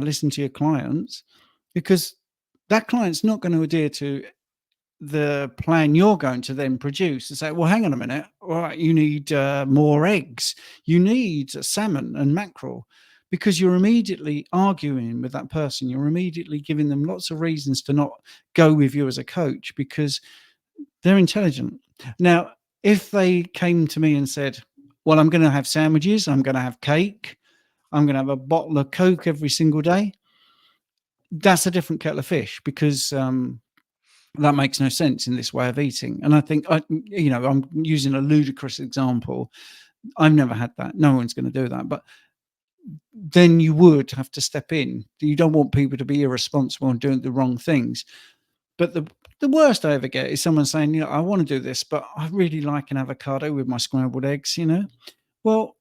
listen to your clients, because that client's not going to adhere to the plan you're going to then produce and say, well, hang on a minute. All right, you need more eggs. You need salmon and mackerel, because you're immediately arguing with that person. You're immediately giving them lots of reasons to not go with you as a coach, because they're intelligent. Now, if they came to me and said, well, I'm going to have sandwiches, I'm going to have cake, I'm going to have a bottle of Coke every single day, that's a different kettle of fish, because that makes no sense in this way of eating. And I think, I'm using a ludicrous example. I've never had that. No one's going to do that. But then you would have to step in. You don't want people to be irresponsible and doing the wrong things. But the worst I ever get is someone saying, I want to do this, but I really like an avocado with my scrambled eggs, Well,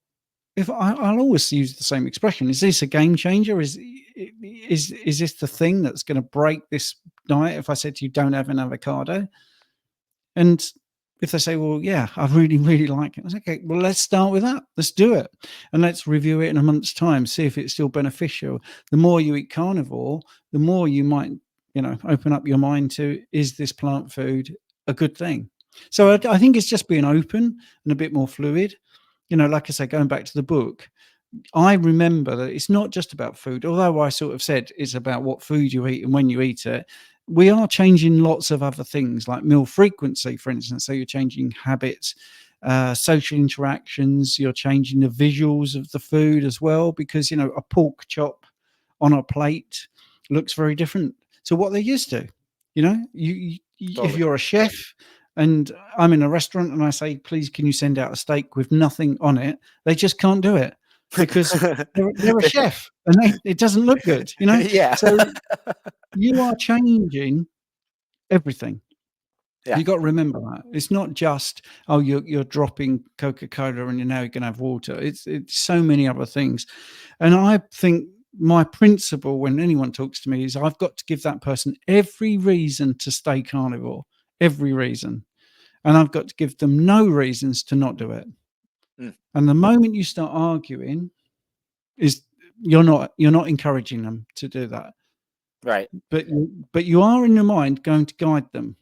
if I'll always use the same expression. Is this a game changer? Is this the thing that's going to break this diet? If I said to you, don't have an avocado, and if they say, well, yeah, I really, really like it, I was okay, well, let's start with that. Let's do it. And let's review it in a month's time, see if it's still beneficial. The more you eat carnivore, the more you might, open up your mind to, is this plant food a good thing? So I think it's just being open and a bit more fluid. Like I say, going back to the book, I remember that it's not just about food, although I sort of said it's about what food you eat and when you eat it. We are changing lots of other things, like meal frequency, for instance. So you're changing habits, social interactions, you're changing the visuals of the food as well, because, a pork chop on a plate looks very different to what they're used to. Totally. If you're a chef and I'm in a restaurant and I say, please, can you send out a steak with nothing on it? They just can't do it because they're a chef and it doesn't look good,
Yeah.
So you are changing everything.
Yeah.
You got to remember that it's not just, oh, you're dropping Coca-Cola and you're now going to have water. It's so many other things. And I think my principle when anyone talks to me is I've got to give that person every reason to stay carnivore, every reason. And I've got to give them no reasons to not do it. And the moment you start arguing is you're not encouraging them to do that.
Right.
But you are in your mind going to guide them.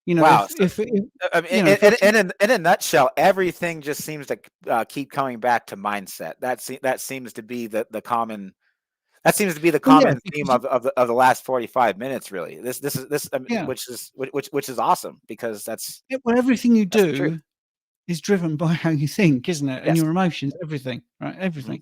Wow.
In
a nutshell, everything just seems to keep coming back to mindset. That seems to be the common. That seems to be the common theme of the last 45 minutes. Really, which is awesome because that's
everything you do is driven by how you think, isn't it? And
yes.
Your emotions, everything, right? Everything.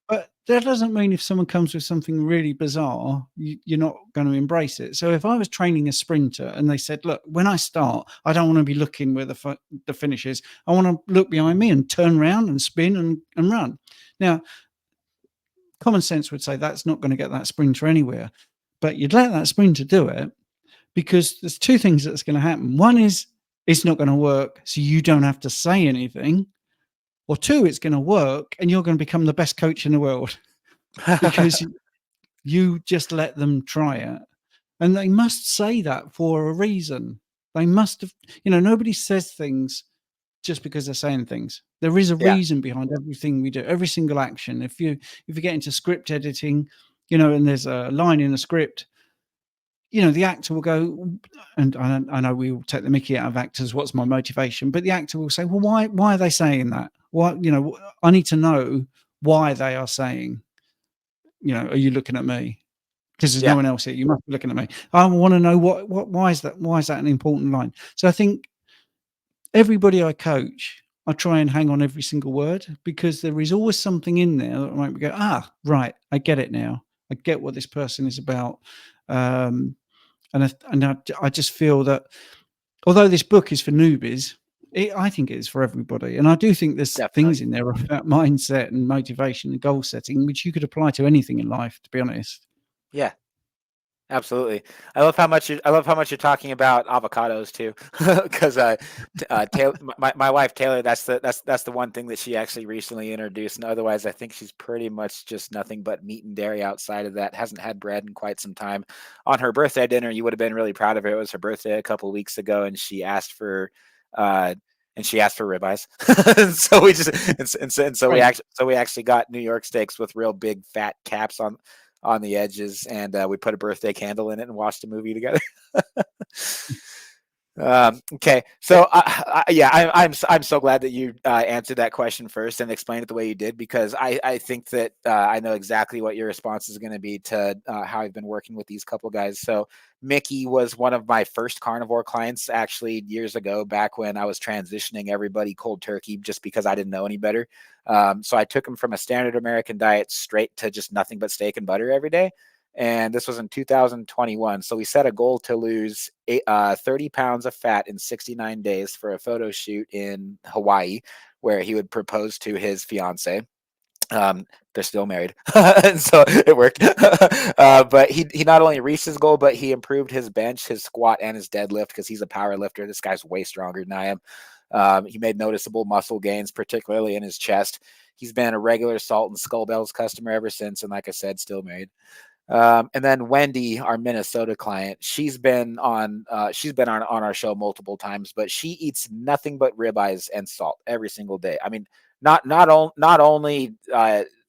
But that doesn't mean if someone comes with something really bizarre, you're not going to embrace it. So if I was training a sprinter and they said, look, when I start, I don't want to be looking where the finish is. I want to look behind me and turn around and spin and run. Now, common sense would say that's not going to get that sprinter anywhere. But you'd let that sprinter do it because there's two things that's going to happen. One is it's not going to work, so you don't have to say anything. Or two, it's going to work and you're going to become the best coach in the world because you just let them try it. And they must say that for a reason. They must have, nobody says things just because they're saying things. There is a reason behind everything we do, every single action. If you get into script editing, and there's a line in a script, the actor will go, and I know we will take the mickey out of actors, what's my motivation? But the actor will say, well, why are they saying that? Why, I need to know why they are saying, are you looking at me? Because there's no one else here. You must be looking at me. I want to know why is that? Why is that an important line? So I think everybody I coach, I try and hang on every single word because there is always something in there that might go, right, I get it now. I get what this person is about. And I just feel that although this book is for newbies, I think it is for everybody. And I do think there's things in there about mindset and motivation and goal setting, which you could apply to anything in life, to be honest.
Yeah, absolutely. I love how much you're talking about avocados too, because Taylor, my wife Taylor, that's the one thing that she actually recently introduced, and otherwise I think she's pretty much just nothing but meat and dairy outside of that. Hasn't had bread in quite some time. On her birthday dinner, you would have been really proud of her. It was her birthday a couple of weeks ago, and she asked for ribeyes. So we actually got New York steaks with real big fat caps on the edges, and we put a birthday candle in it and watched a movie together. Okay, so I'm so glad that you answered that question first and explained it the way you did, because I think that I know exactly what your response is going to be to how I've been working with these couple guys. So Micky was one of my first carnivore clients actually years ago, back when I was transitioning everybody cold turkey just because I didn't know any better. So I took him from a standard American diet straight to just nothing but steak and butter every day. And this was in 2021. So we set a goal to lose 30 pounds of fat in 69 days for a photo shoot in Hawaii, where he would propose to his fiance. They're still married, and so it worked. But he not only reached his goal, but he improved his bench, his squat, and his deadlift, because he's a power lifter. This guy's way stronger than I am. He made noticeable muscle gains, particularly in his chest. He's been a regular Salt and Skull Bells customer ever since, and like I said, still married. And then Wendy, our Minnesota client, she's been on our show multiple times, but she eats nothing but ribeyes and salt every single day. I mean, not only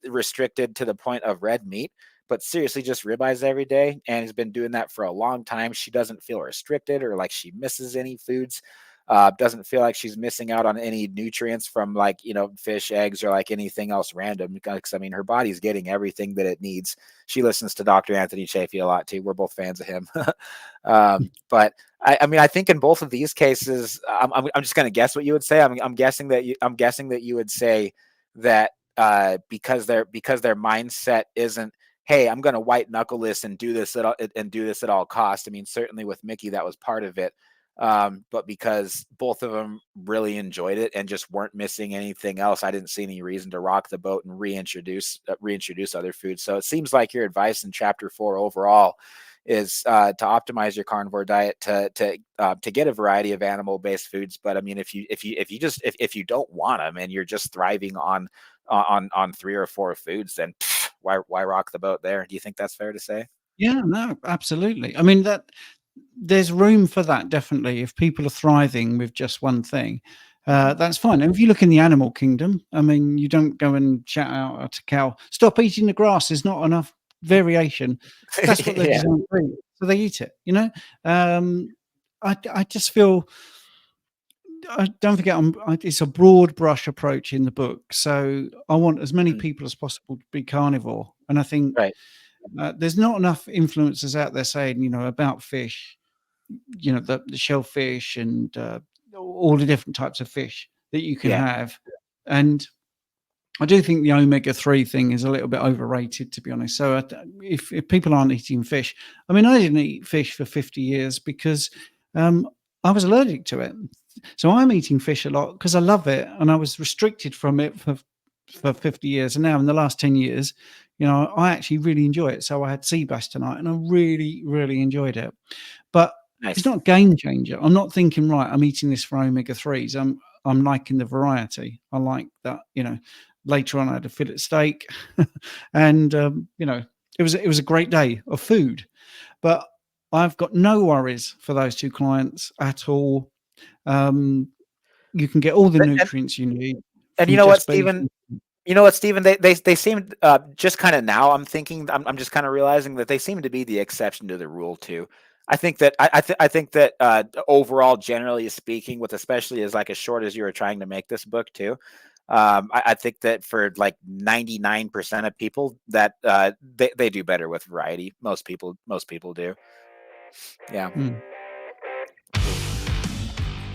restricted to the point of red meat, but seriously just ribeyes every day, and has been doing that for a long time. She doesn't feel restricted or like she misses any foods. Doesn't feel like she's missing out on any nutrients from, like, fish, eggs, or like anything else random, because I mean, her body's getting everything that it needs. She listens to Dr. Anthony Chaffee a lot too. We're both fans of him. But I mean, I think in both of these cases, I'm just going to guess what you would say. I'm guessing that you would say that because their mindset isn't, hey, I'm going to white knuckle this and do this at all costs. I mean, certainly with Micky, that was part of it. But because both of them really enjoyed it and just weren't missing anything else, I didn't see any reason to rock the boat and reintroduce other foods. So it seems like your advice in chapter 4 overall is to optimize your carnivore diet to get a variety of animal-based foods. But I mean, if you don't want them and you're just thriving on 3 or 4 foods, then why rock the boat there? Do you think that's fair to say?
Yeah, no, absolutely. I mean, that there's room for that, definitely. If people are thriving with just one thing, that's fine. And if you look in the animal kingdom, I mean, you don't go and shout out at a cow, stop eating the grass, there's not enough variation. That's what they're designed to eat, so they eat it, I just feel, don't forget, it's a broad brush approach in the book, so I want as many people as possible to be carnivore. And I think there's not enough influencers out there saying, about fish, the shellfish and all the different types of fish that you can have. And I do think the omega-3 thing is a little bit overrated, to be honest. So if people aren't eating fish, I mean, I didn't eat fish for 50 years because I was allergic to it. So I'm eating fish a lot because I love it, and I was restricted from it for 50 years. And now in the last 10 years, I actually really enjoy it. So I had sea bass tonight, and I really, really enjoyed it. But it's not a game changer. I'm not thinking, right, I'm eating this for omega-3s. I'm liking the variety. I like that, later on I had a fillet steak and, it was a great day of food. But I've got no worries for those 2 clients at all. You can get all the nutrients you need.
And you know what, Stephen? They seem just kind of now. I'm thinking. I'm just kind of realizing that they seem to be the exception to the rule too. I think that I think that overall, generally speaking, with especially as short as you were trying to make this book too, I think that for like 99% of people that they do better with variety. Most people do. Yeah.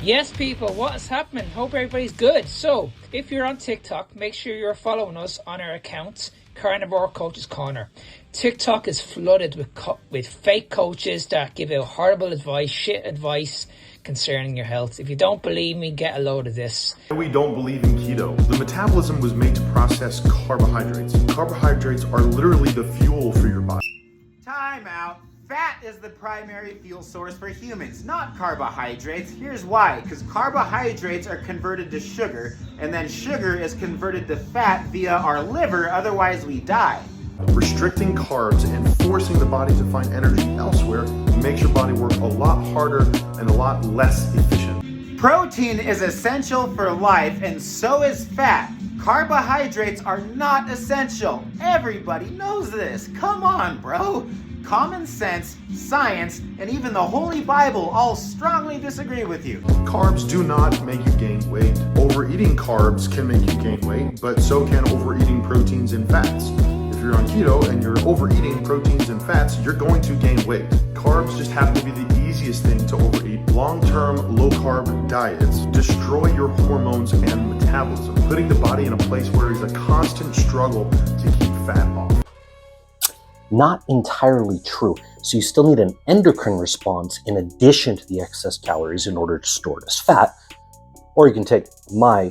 Yes, people, what is happening? Hope everybody's good. So, if you're on TikTok, make sure you're following us on our accounts, Carnivore Coaches Corner. TikTok is flooded with fake coaches that give out horrible advice, shit advice concerning your health. If you don't believe me, get a load of this.
We don't believe in keto. The metabolism was made to process carbohydrates. Carbohydrates are literally the fuel for your body.
Time out. Fat is the primary fuel source for humans, not carbohydrates. Here's why. Because carbohydrates are converted to sugar, and then sugar is converted to fat via our liver, otherwise we die.
Restricting carbs and forcing the body to find energy elsewhere makes your body work a lot harder and a lot less efficient.
Protein is essential for life, and so is fat. Carbohydrates are not essential. Everybody knows this. Come on, bro. Common sense, science, and even the Holy Bible all strongly disagree with you.
Carbs do not make you gain weight. Overeating carbs can make you gain weight, but so can overeating proteins and fats. If you're on keto and you're overeating proteins and fats, you're going to gain weight. Carbs just happen to be the easiest thing to overeat. Long-term low-carb diets destroy your hormones and metabolism, putting the body in a place where it's a constant struggle to keep fat off.
Not entirely true. So you still need an endocrine response in addition to the excess calories in order to store it as fat. Or you can take my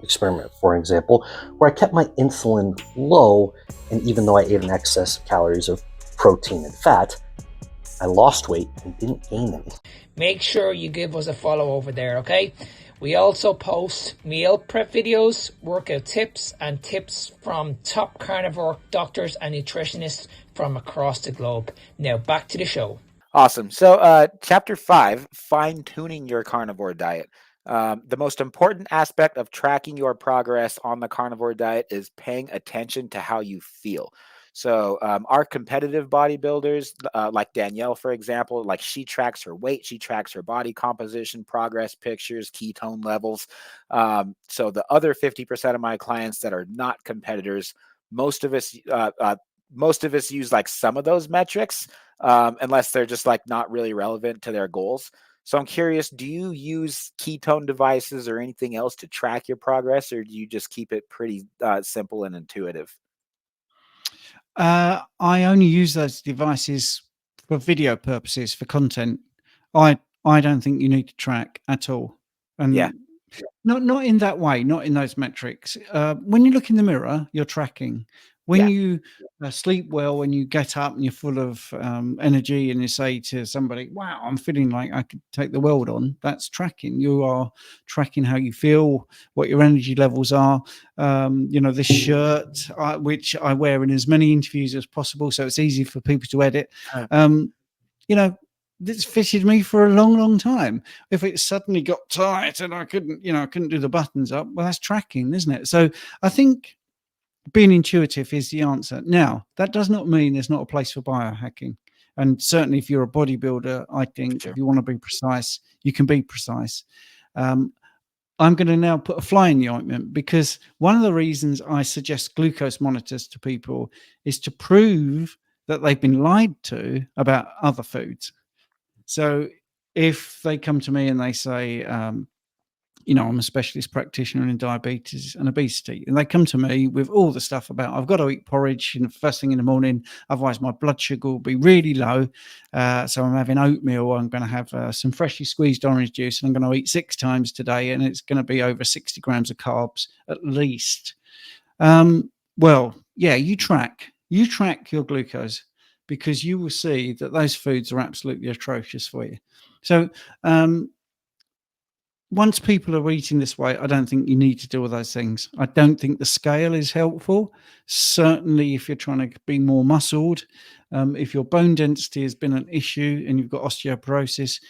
experiment, for example, where I kept my insulin low, and even though I ate an excess of calories of protein and fat, I lost weight and didn't gain any.
Make sure you give us a follow over there, okay? We also post meal prep videos, workout tips, and tips from top carnivore doctors and nutritionists from across the globe. Now back to the show.
Awesome. So, chapter 5, fine-tuning your carnivore diet. The most important aspect of tracking your progress on the carnivore diet is paying attention to how you feel. So, our competitive bodybuilders, like Danielle, for example, like she tracks her weight, she tracks her body composition, progress pictures, ketone levels. So, the other 50% of my clients that are not competitors, most of us, most of us use like some of those metrics, unless they're just like not really relevant to their goals. So I'm curious, do you use ketone devices or anything else to track your progress, or do you just keep it pretty simple and intuitive?
I only use those devices for video purposes, for content. I don't think you need to track at all,
Yeah.
and not in that way, not in those metrics. When you look in the mirror, you're tracking. When
Yeah.
you sleep well, when you get up and you're full of energy, and you say to somebody, "Wow, I'm feeling like I could take the world on," that's tracking. You are tracking how you feel, what your energy levels are. This shirt, which I wear in as many interviews as possible, so it's easy for people to edit. You know, this fitted me for a long, long time. If it suddenly got tight and I couldn't do the buttons up, well, that's tracking, isn't it? So I think being intuitive is the answer. Now, that does not mean there's not a place for biohacking. And certainly if you're a bodybuilder, I think
Sure.
if you want to be precise, you can be precise. I'm going to now put a fly in the ointment, because one of the reasons I suggest glucose monitors to people is to prove that they've been lied to about other foods. So if they come to me and they say, I'm a specialist practitioner in diabetes and obesity, and they come to me with all the stuff about, I've got to eat porridge first thing in the morning, otherwise my blood sugar will be really low. So I'm having oatmeal. I'm going to have some freshly squeezed orange juice, and I'm going to eat 6 times today, and it's going to be over 60 grams of carbs at least. Well, yeah, you track your glucose, because you will see that those foods are absolutely atrocious for you. So once people are eating this way, I don't think you need to do all those things. I don't think the scale is helpful. Certainly, if you're trying to be more muscled, if your bone density has been an issue and you've got osteoporosis,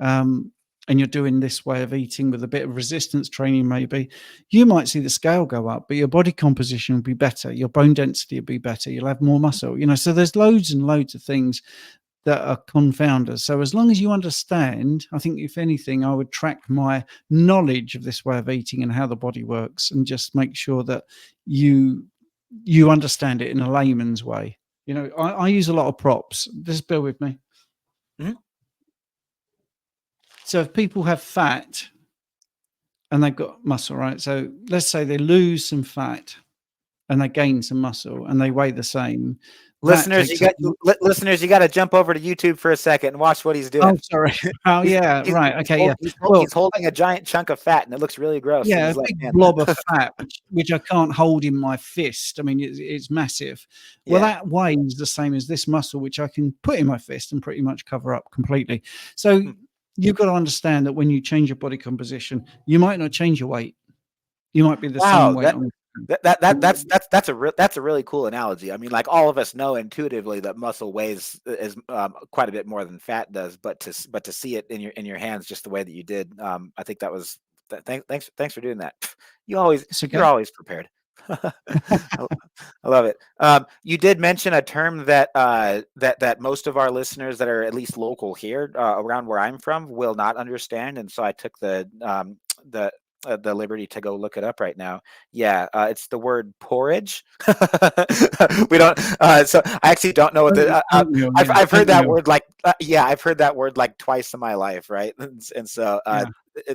and you're doing this way of eating with a bit of resistance training, maybe you might see the scale go up, but your body composition will be better. Your bone density will be better. You'll have more muscle, so there's loads and loads of things that are confounders. So as long as you understand, I think if anything, I would track my knowledge of this way of eating and how the body works, and just make sure that you understand it in a layman's way. I use a lot of props. Just bear with me.
Mhm.
So if people have fat and they've got muscle, right? So let's say they lose some fat and they gain some muscle and they weigh the same.
Listeners, you got to jump over to YouTube for a second and watch what he's doing.
Oh, sorry. Oh, yeah. Right. Okay. Yeah.
He's holding a giant chunk of fat, and it looks really gross.
Yeah, a big blob of fat, which I can't hold in my fist. I mean, it's massive. Well, that weighs the same as this muscle, which I can put in my fist and pretty much cover up completely. So you've got to understand that when you change your body composition, you might not change your weight. You might be the same weight.
That's a really cool analogy. I mean, like, all of us know intuitively that muscle weighs is quite a bit more than fat does, but to see it in your hands just the way that you did, I think that was thanks for doing that. You're always prepared. I love it. You did mention a term that that most of our listeners that are at least local here around where I'm from will not understand, and so I took the liberty to go look it up right now. Yeah, it's the word porridge. We don't. So I actually don't know what the. I've heard that word like I've heard that word like twice in my life, right? And so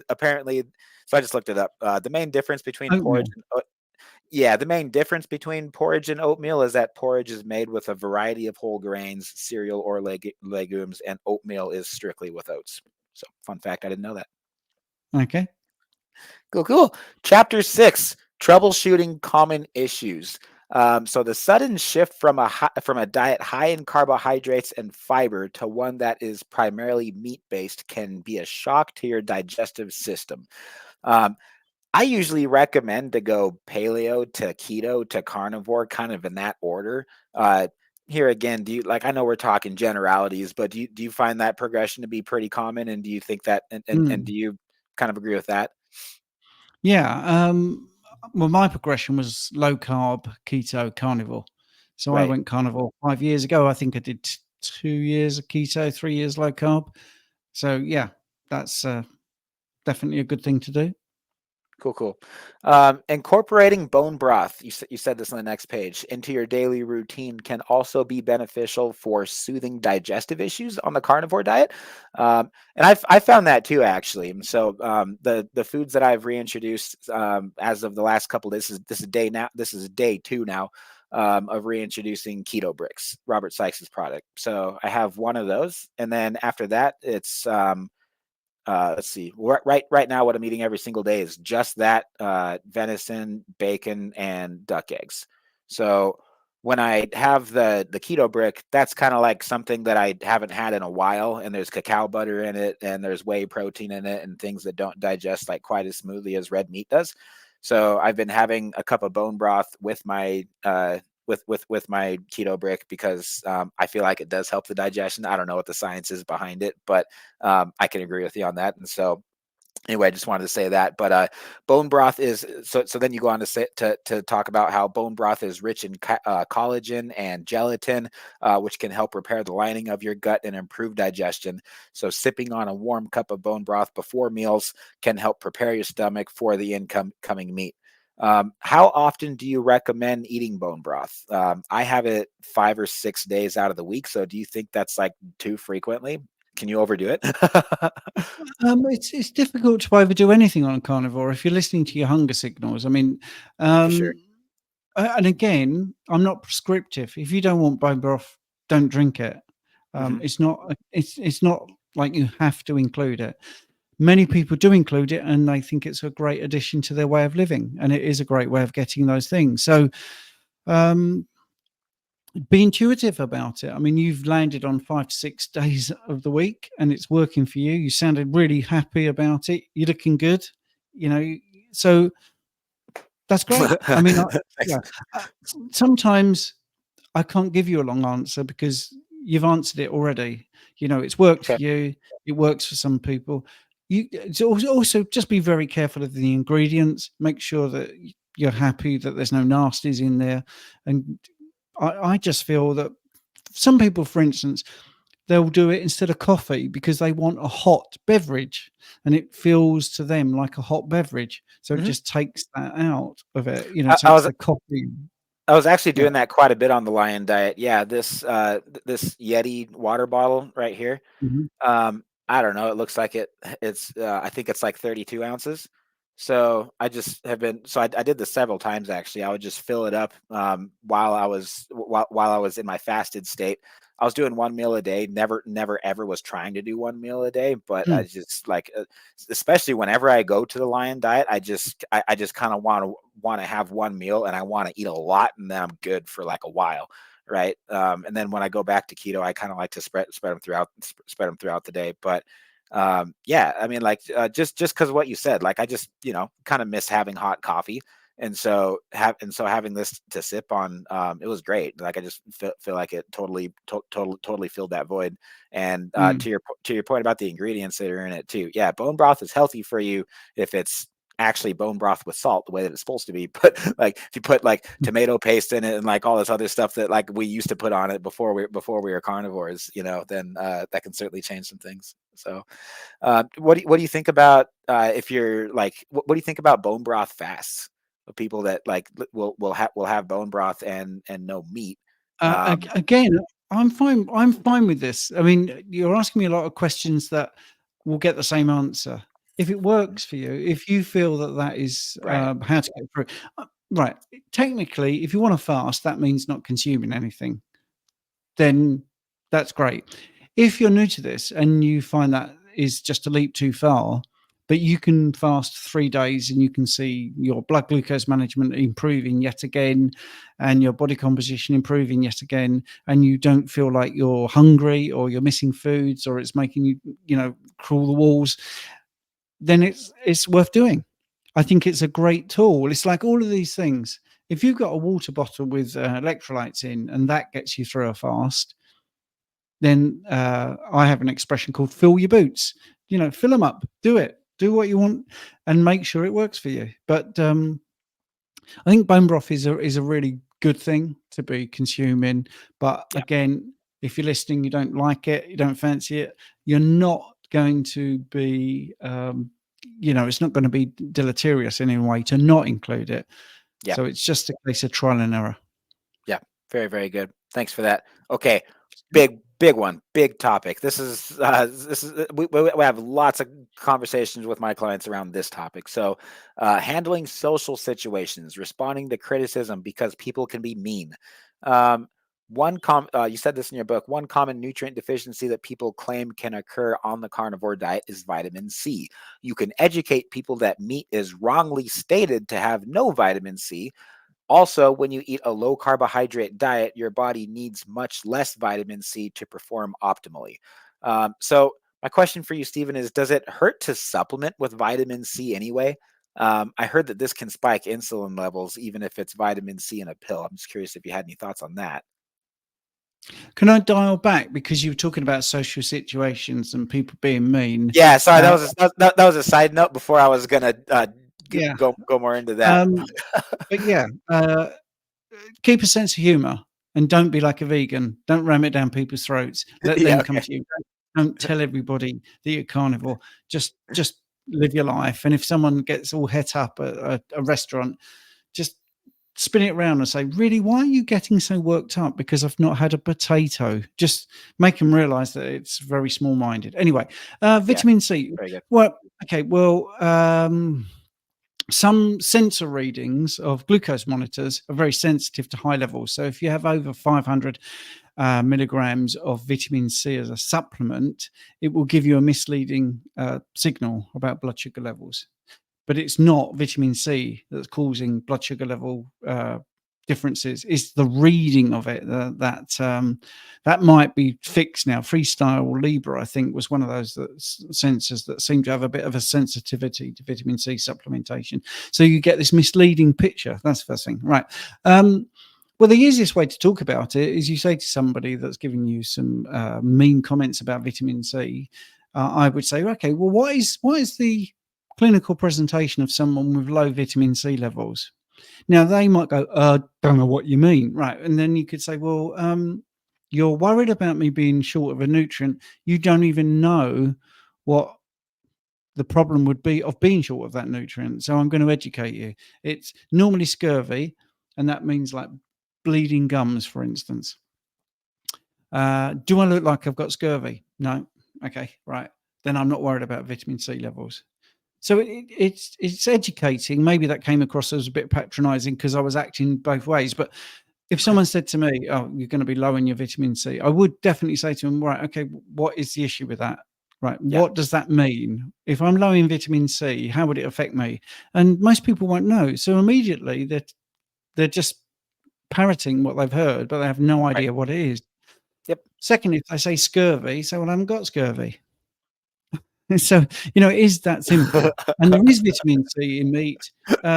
apparently, so I just looked it up. The main difference between porridge. The main difference between porridge and oatmeal is that porridge is made with a variety of whole grains, cereal or legumes, and oatmeal is strictly with oats. So, fun fact, I didn't know that.
Okay.
Cool. Chapter 6, troubleshooting common issues. So the sudden shift from a diet high in carbohydrates and fiber to one that is primarily meat-based can be a shock to your digestive system. I usually recommend to go paleo to keto to carnivore, kind of in that order. Here again, do you I know we're talking generalities, but do you find that progression to be pretty common? And do you think that, and do you kind of agree with that?
Yeah. Well, my progression was low carb, keto, carnivore. So I
Right.
went carnivore 5 years ago. I think I did 2 years of keto, 3 years low carb. So yeah, that's definitely a good thing to do.
Cool. Incorporating bone broth, you said this on the next page, into your daily routine can also be beneficial for soothing digestive issues on the carnivore diet. And I found that too, actually. So the foods that I've reintroduced as of the last couple, this is day 2 now of reintroducing keto bricks, Robert Sykes's product. So I have one of those, and then after that, it's let's see. Right now, what I'm eating every single day is just that venison, bacon, and duck eggs. So when I have the keto brick, that's kind of like something that I haven't had in a while, and there's cacao butter in it, and there's whey protein in it, and things that don't digest like quite as smoothly as red meat does. So I've been having a cup of bone broth with my with my keto brick because I feel like it does help the digestion. I don't know what the science is behind it, but I can agree with you on that. And so anyway, I just wanted to say that. But bone broth is so then you go on to say to talk about how bone broth is rich in collagen and gelatin, which can help repair the lining of your gut and improve digestion. So sipping on a warm cup of bone broth before meals can help prepare your stomach for the incoming meat. How often do you recommend eating bone broth? I have it 5 or 6 days out of the week. So do you think that's like too frequently? Can you overdo it?
It's difficult to overdo anything on a carnivore if you're listening to your hunger signals. I mean,
For sure.
and again, I'm not prescriptive. If you don't want bone broth, don't drink it. It's not like you have to include it. Many people do include it, and they think it's a great addition to their way of living, and it is a great way of getting those things. So, be intuitive about it. I mean, you've landed on 5 to 6 days of the week, and it's working for you. You sounded really happy about it. You're looking good, so that's great. I mean, sometimes I can't give you a long answer because you've answered it already. It's worked for you. It works for some people. It's also just be very careful of the ingredients. Make sure that you're happy that there's no nasties in there. And I just feel that some people, for instance, they'll do it instead of coffee because they want a hot beverage and it feels to them like a hot beverage. So it just takes that out of it, takes the coffee.
I was actually doing that quite a bit on the Lion diet. Yeah, this Yeti water bottle right here. I don't know. It looks like it's I think it's like 32 ounces. So I just have been. So I did this several times actually. I would just fill it up while I was in my fasted state. I was doing one meal a day. Never ever was trying to do one meal a day, but I just especially whenever I go to the Lion diet, I just kind of want to have one meal and I want to eat a lot, and then I'm good for like a while. Right. And then when I go back to keto, I kind of like to spread them throughout the day. But yeah, I mean, just because of what you said, I just, kind of miss having hot coffee. And so having this to sip on, it was great. I just feel like it totally filled that void. And to your point about the ingredients that are in it too. Yeah. Bone broth is healthy for you if it's actually bone broth with salt the way that it's supposed to be, but if you put tomato paste in it and all this other stuff that we used to put on it before we were carnivores, then that can certainly change some things. So what do you think about if you're what do you think about bone broth fasts of people that will have bone broth and no meat?
Again, I'm fine with this. I mean, you're asking me a lot of questions that will get the same answer. If it works for you, if you feel that is how to get through, right? Technically, if you want to fast, that means not consuming anything. Then that's great. If you're new to this and you find that is just a leap too far, but you can fast 3 days and you can see your blood glucose management improving yet again, and your body composition improving yet again, and you don't feel like you're hungry or you're missing foods or it's making you, crawl the walls, then it's worth doing. I think it's a great tool. It's like all of these things. If you've got a water bottle with electrolytes in and that gets you through a fast, then I have an expression called fill your boots. You know, fill them up, do it, do what you want, and make sure it works for you. But I think bone broth is a really good thing to be consuming. But again, if you're listening, you don't like it, you don't fancy it, you're not going to be, you know, it's not going to be deleterious in any way to not include it.
Yeah.
So it's just a case of trial and error.
Yeah. Very, very good. Thanks for that. Okay. Big one, big topic. This is we have lots of conversations with my clients around this topic. So handling social situations, responding to criticism because people can be mean. You said this in your book, one common nutrient deficiency that people claim can occur on the carnivore diet is vitamin C. You can educate people that meat is wrongly stated to have no vitamin C. Also, when you eat a low carbohydrate diet, your body needs much less vitamin C to perform optimally. So my question for you, Stephen, is does it hurt to supplement with vitamin C anyway? I heard that this can spike insulin levels, even if it's vitamin C in a pill. I'm just curious if you had any thoughts on that.
Can I dial back because you were talking about social situations and people being mean?
Yeah, sorry, that was a side note before I was gonna go more into that.
But yeah, keep a sense of humor and don't be like a vegan. Don't ram it down people's throats. Let them come to you. Don't tell everybody that you're carnivore. Just live your life. And if someone gets all het up at a restaurant, just spin it around and say, really, why are you getting so worked up because I've not had a potato? Just make them realize that it's very small-minded. Anyway, vitamin C.
Very good.
Well, okay, well, some sensor readings of glucose monitors are very sensitive to high levels. So if you have over 500 milligrams of vitamin C as a supplement, it will give you a misleading signal about blood sugar levels. But it's not vitamin C that's causing blood sugar level differences. It's the reading of it that might be fixed now. Freestyle Libre, I think, was one of those sensors that seem to have a bit of a sensitivity to vitamin C supplementation. So you get this misleading picture. That's the first thing, right? Well, the easiest way to talk about it is you say to somebody that's giving you some mean comments about vitamin C. I would say, okay, well, what is the clinical presentation of someone with low vitamin C levels? Now they might go, don't know what you mean, right? And then you could say, well, you're worried about me being short of a nutrient. You don't even know what the problem would be of being short of that nutrient. So I'm going to educate you. It's normally scurvy, and that means like bleeding gums, for instance. Do I look like I've got scurvy? No. Okay, right. Then I'm not worried about vitamin C levels. So it's educating. Maybe that came across as a bit patronizing because I was acting both ways. But if someone said to me, oh, you're going to be low in your vitamin C, I would definitely say to them, right, okay, what is the issue with that? Right. Yeah. What does that mean? If I'm low in vitamin C, how would it affect me? And most people won't know. So immediately they're just parroting what they've heard, but they have no idea what it is.
Yep.
Second, if they say scurvy, say, well, I haven't got scurvy. So, you know, it is that simple. And there is vitamin C in meat.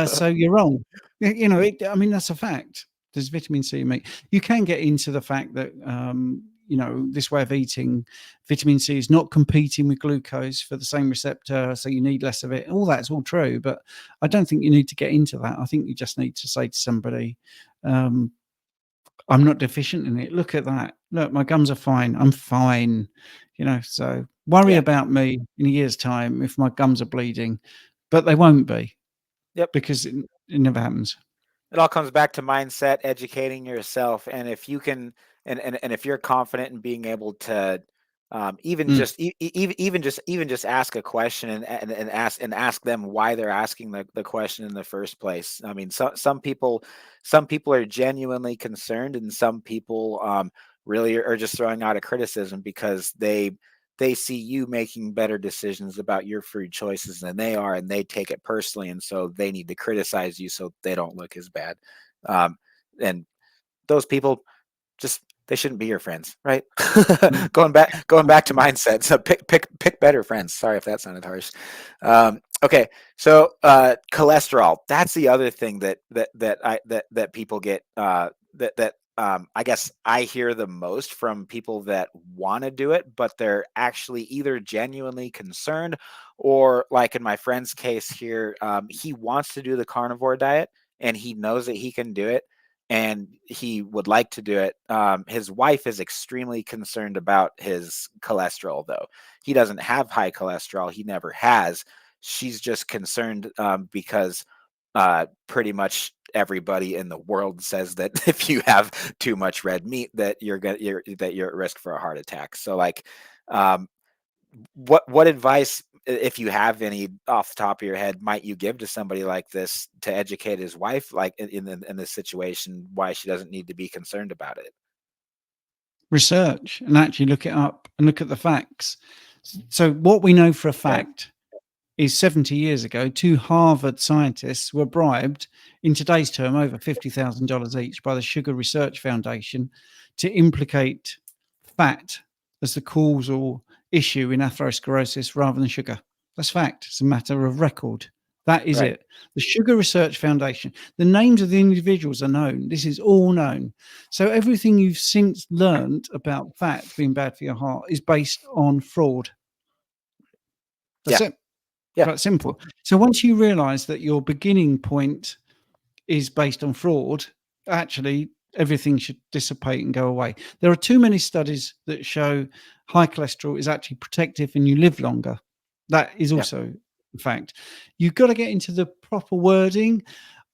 So you're wrong. You know, I mean, that's a fact. There's vitamin C in meat. You can get into the fact that, you know, this way of eating, vitamin C is not competing with glucose for the same receptor. So you need less of it. All that's all true. But I don't think you need to get into that. I think you just need to say to somebody, I'm not deficient in it. Look at that. Look, my gums are fine. I'm fine. You know, so worry about me in a year's time if my gums are bleeding, but they won't be.
Yep.
Because it never happens.
It all comes back to mindset, educating yourself. And if you can, and if you're confident in being able to even just ask a question and ask them why they're asking the question in the first place. I mean, some people are genuinely concerned, and some people really are just throwing out a criticism because they see you making better decisions about your food choices than they are, and they take it personally, and so they need to criticize you so they don't look as bad. And those people, just they shouldn't be your friends, right? going back to mindset. So pick better friends. Sorry if that sounded harsh. Okay, so cholesterol. That's the other thing that people get I guess I hear the most from people that want to do it, but they're actually either genuinely concerned, or like in my friend's case here, he wants to do the carnivore diet and he knows that he can do it and he would like to do it. His wife is extremely concerned about his cholesterol, though. He doesn't have high cholesterol. He never has. She's just concerned because pretty much everybody in the world says that if you have too much red meat, that you're at risk for a heart attack. So like, what advice, if you have any off the top of your head, might you give to somebody like this to educate his wife, like in this situation, why she doesn't need to be concerned about it?
Research and actually look it up and look at the facts. So what we know for a fact is 70 years ago, 2 Harvard scientists were bribed, in today's term, over $50,000 each, by the Sugar Research Foundation to implicate fat as the causal issue in atherosclerosis rather than sugar. That's fact. It's a matter of record. That is it. The Sugar Research Foundation. The names of the individuals are known. This is all known. So everything you've since learned about fat being bad for your heart is based on fraud. That's it.
Yeah.
Quite simple. So once you realize that your beginning point is based on fraud, actually everything should dissipate and go away. There are too many studies that show high cholesterol is actually protective and you live longer. That is also a fact. You've got to get into the proper wording.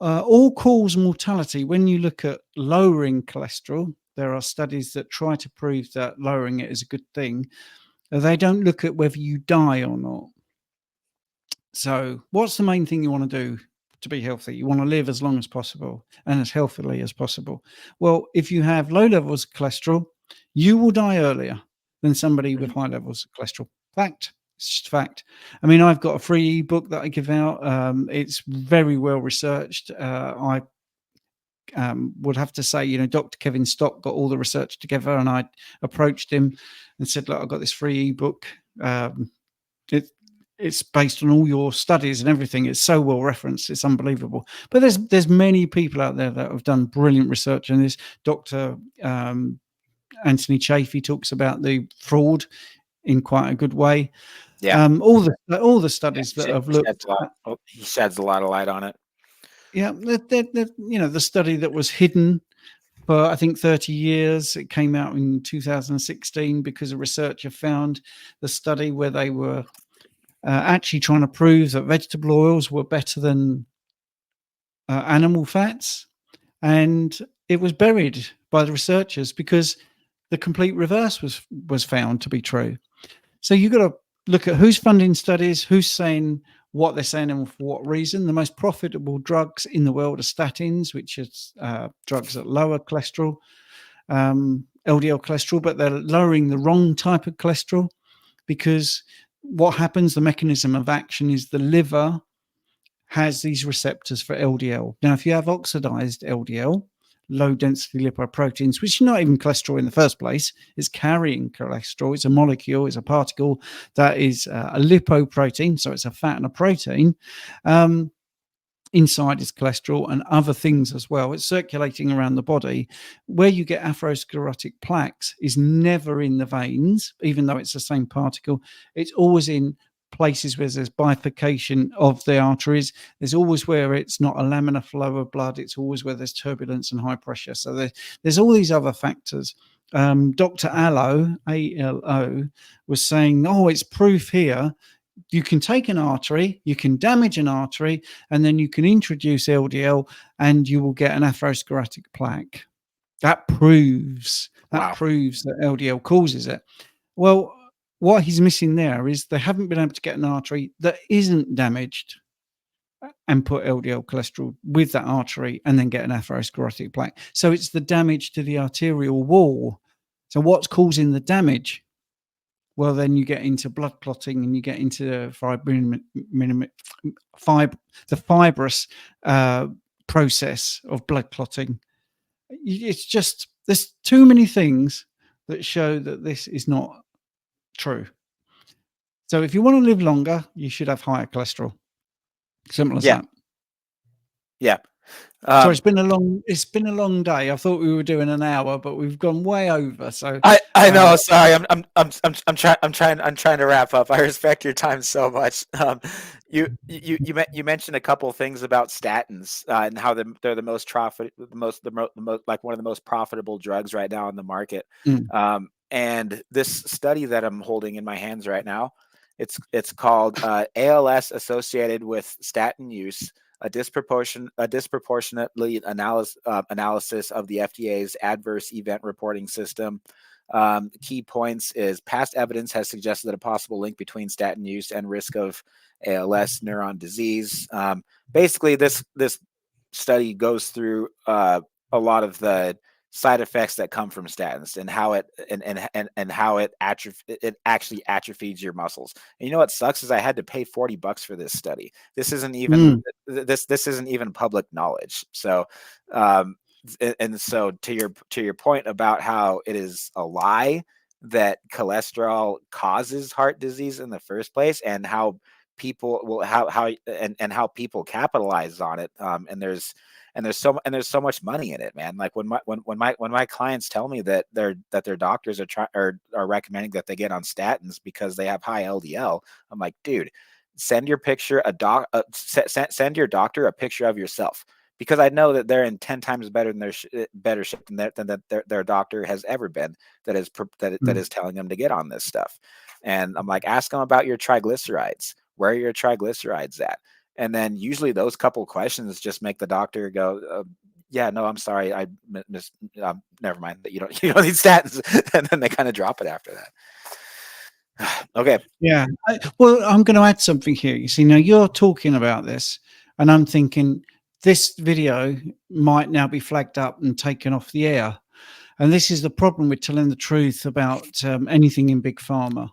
All-cause mortality, when you look at lowering cholesterol, there are studies that try to prove that lowering it is a good thing. They don't look at whether you die or not. So what's the main thing you want to do to be healthy? You want to live as long as possible and as healthily as possible. Well, if you have low levels of cholesterol, you will die earlier than somebody with high levels of cholesterol. Fact. It's just fact. I mean, I've got a free ebook that I give out. It's very well researched. I would have to say, you know, Dr. Kevin Stock got all the research together, and I approached him and said, look, I've got this free ebook. It's based on all your studies and everything. It's so well referenced. It's unbelievable. But there's many people out there that have done brilliant research on this. Dr. Anthony Chaffee talks about the fraud in quite a good way.
Yeah.
All the studies that have looked,
he sheds a lot of light on it.
Yeah, you know, the study that was hidden for I think 30 years. It came out in 2016 because a researcher found the study where they were actually trying to prove that vegetable oils were better than animal fats, and it was buried by the researchers because the complete reverse was found to be true. So you've got to look at who's funding studies, who's saying what they're saying and for what reason. The most profitable drugs in the world are statins, which is drugs that lower cholesterol, LDL cholesterol, but they're lowering the wrong type of cholesterol, because what happens, the mechanism of action is the liver has these receptors for LDL. Now, if you have oxidized LDL, low-density lipoproteins, which is not even cholesterol in the first place, is carrying cholesterol. It's a molecule, it's a particle that is a lipoprotein, so it's a fat and a protein. Inside is cholesterol and other things as well. It's circulating around the body. Where you get atherosclerotic plaques is never in the veins, even though it's the same particle. It's always in places where there's bifurcation of the arteries. There's always where it's not a laminar flow of blood. It's always where there's turbulence and high pressure. So there's all these other factors. Dr. Allo, A-L-O, was saying, oh, it's proof here. You can take an artery, you can damage an artery, and then you can introduce LDL and you will get an atherosclerotic plaque. That proves that LDL causes it. Well, what he's missing there is they haven't been able to get an artery that isn't damaged and put LDL cholesterol with that artery and then get an atherosclerotic plaque. So it's the damage to the arterial wall. So what's causing the damage? Well, then you get into blood clotting and you get into the fibrous process of blood clotting. It's just there's too many things that show that this is not true. So if you want to live longer, you should have higher cholesterol. Simple as
Yeah.
that.
Yeah.
So it's been a long day. I thought we were doing an hour, but we've gone way over. So
I know. Sorry, I'm trying to wrap up. I respect your time so much. You mentioned a couple of things about statins and how they're the most like one of the most profitable drugs right now on the market. And this study that I'm holding in my hands right now, it's called ALS associated with statin use. A disproportionately analysis of the FDA's adverse event reporting system. Key points is past evidence has suggested that a possible link between statin use and risk of ALS neuron disease. Basically, this study goes through a lot of the side effects that come from statins and how it and how it actually atrophies your muscles. And you know what sucks is I had to pay $40 for this study. This isn't even this isn't even public knowledge. So and so to your point about how it is a lie that cholesterol causes heart disease in the first place, and how people will how people capitalize on it, and there's so much money in it, man. Like when my clients tell me that their doctors are recommending that they get on statins because they have high LDL, I'm like, dude, send your send your doctor a picture of yourself, because I know that they're in 10 times better shape than their doctor has ever been that is telling them to get on this stuff. And I'm like, ask them about your triglycerides. Where are your triglycerides at? And then usually those couple questions just make the doctor go, yeah, no, I'm sorry, I never mind, that you don't need statins. And then they kind of drop it after that. Okay.
Yeah. Well, I'm going to add something here. You see, now you're talking about this, and I'm thinking this video might now be flagged up and taken off the air. And this is the problem with telling the truth about anything in big pharma,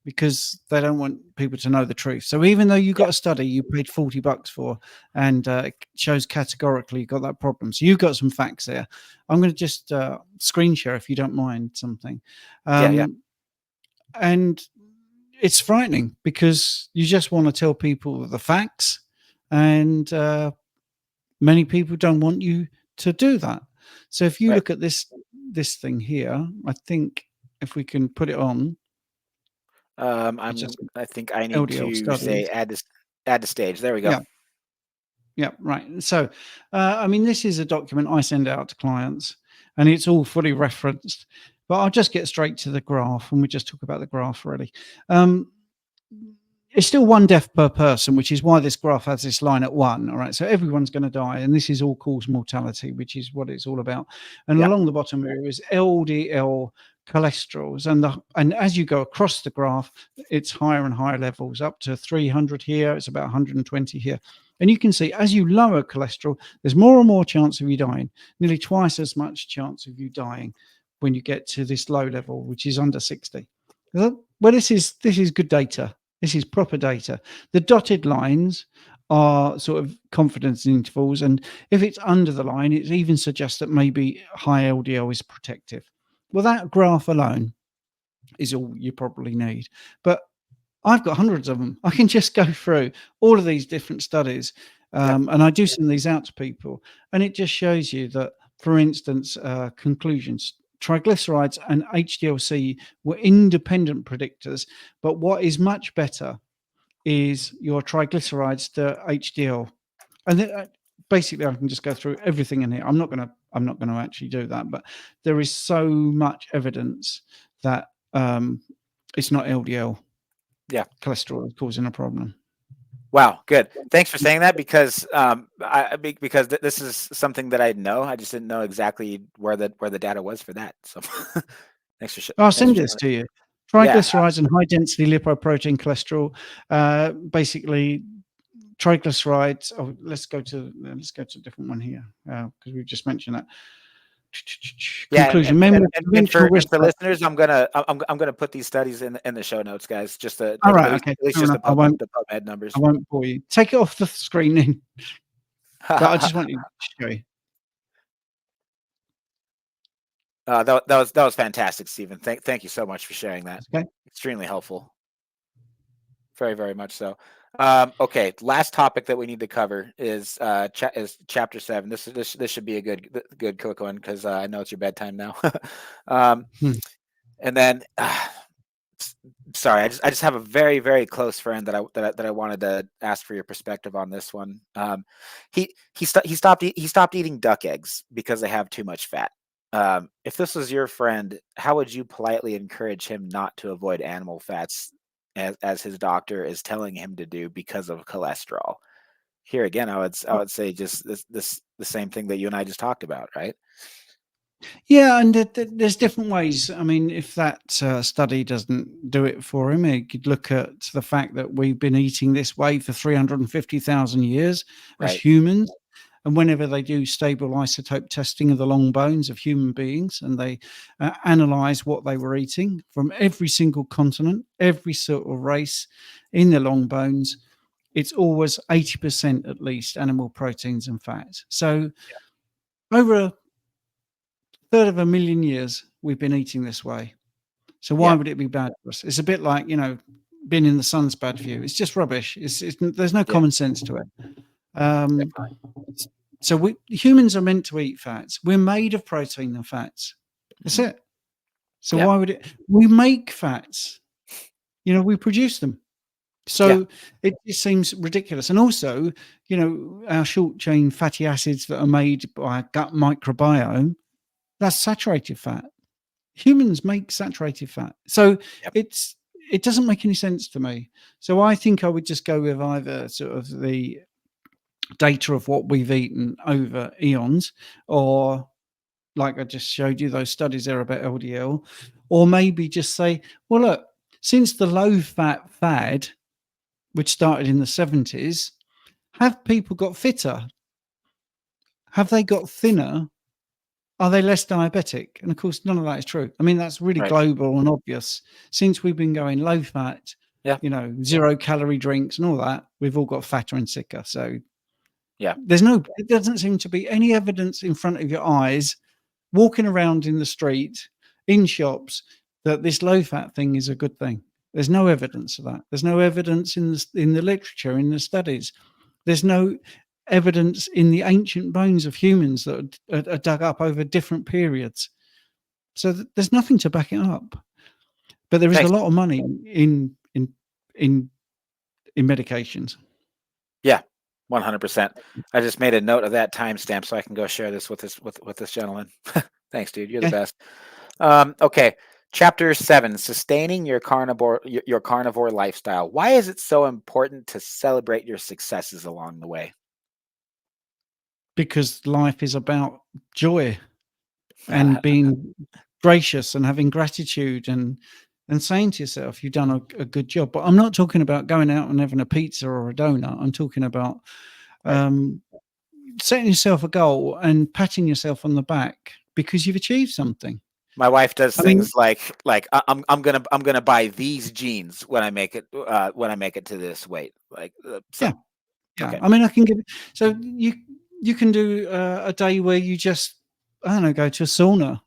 because they don't want people to know the truth. So even though you got a study you paid $40 for, and it shows categorically you got that problem, so you've got some facts there. I'm going to just screen share, if you don't mind, something. And it's frightening because you just want to tell people the facts, and many people don't want you to do that. So if you look at this thing here, I think if we can put it on.
I think I need LDL to studies. Say add to stage. There we go.
Yeah, right. So, I mean, this is a document I send out to clients, and it's all fully referenced. But I'll just get straight to the graph, and we just talk about the graph already. It's still one death per person, which is why this graph has this line at 1. All right, so everyone's going to die, and this is all cause mortality, which is what it's all about. And along the bottom here is LDL cholesterols, and as you go across the graph, it's higher and higher levels, up to 300 here. It's about 120 here. And you can see as you lower cholesterol, there's more and more chance of you dying, nearly twice as much chance of you dying when you get to this low level, which is under 60. Well, this is good data. This is proper data. The dotted lines are sort of confidence intervals, and if it's under the line, it even suggests that maybe high LDL is protective. Well, that graph alone is all you probably need. But I've got hundreds of them. I can just go through all of these different studies, and I do send these out to people, and it just shows you that, for instance, conclusions. Triglycerides and HDL-C were independent predictors, but what is much better is your triglycerides to HDL. And basically, I can just go through everything in here. I'm not going to actually do that, but there is so much evidence that it's not LDL cholesterol causing a problem.
Wow, good. Thanks for saying that, because this is something that I know. I just didn't know exactly where the data was for that. So thanks for
I'll send this to you. Triglycerides and high-density lipoprotein cholesterol. Basically, triglycerides. Oh, let's go to a different one here, because we've just mentioned that. Conclusion.
And for listeners, I'm gonna put these studies in the show notes, guys. Just at least just the PubMed numbers.
I won't bore you. Take it off the screen then. But I just want you to show you.
That was fantastic, Stephen. Thank you so much for sharing that.
Okay.
Extremely helpful. Very, very much so. Okay, last topic that we need to cover is chapter 7. This should be a good quick one because I know it's your bedtime now. And then, sorry, I just have a very, very close friend that I wanted to ask for your perspective on this one. He stopped eating duck eggs because they have too much fat. If this was your friend, how would you politely encourage him not to avoid animal fats as his doctor is telling him to do because of cholesterol? Here again, I would say just the same thing that you and I just talked about, right?
Yeah, and there's different ways. I mean, if that study doesn't do it for him, he could look at the fact that we've been eating this way for 350,000 years as
Right.
humans. And whenever they do stable isotope testing of the long bones of human beings, and they analyze what they were eating from every single continent, every sort of race in the long bones, it's always 80% at least animal proteins and fats. So over a third of a million years, we've been eating this way. So why would it be bad for us? It's a bit like, being in the sun's bad for you. It's just rubbish. There's no common sense to it. So humans are meant to eat fats. We're made of protein and fats. That's it. So why would we make fats? We produce them. So it just seems ridiculous. And also, our short chain fatty acids that are made by our gut microbiome, that's saturated fat. Humans make saturated fat. So it doesn't make any sense to me. So I think I would just go with either sort of the data of what we've eaten over eons, or like I just showed you, those studies there about LDL, or maybe just say, well, look, since the low fat fad, which started in the 70s, have people got fitter? Have they got thinner? Are they less diabetic? And of course, none of that is true. I mean, that's really global and obvious. Since we've been going low fat, 0 calorie drinks and all that, we've all got fatter and sicker. So it doesn't seem to be any evidence in front of your eyes, walking around in the street, in shops, that this low fat thing is a good thing. There's no evidence of that. There's no evidence in the literature, in the studies. There's no evidence in the ancient bones of humans that are dug up over different periods. So there's nothing to back it up. But there is a lot of money in medications. Yeah.
100%. I just made a note of that timestamp so I can go share this with this gentleman. Thanks, dude. You're the best. Okay. Chapter 7, sustaining your carnivore lifestyle. Why is it so important to celebrate your successes along the way?
Because life is about joy and being gracious and having gratitude and saying to yourself, you've done a good job. But I'm not talking about going out and having a pizza or a donut. I'm talking about setting yourself a goal and patting yourself on the back because you've achieved something.
My wife does things like I'm gonna buy these jeans when I make it to this weight. Okay.
I mean, I can give. So you can do a day where you just, I don't know, go to a sauna,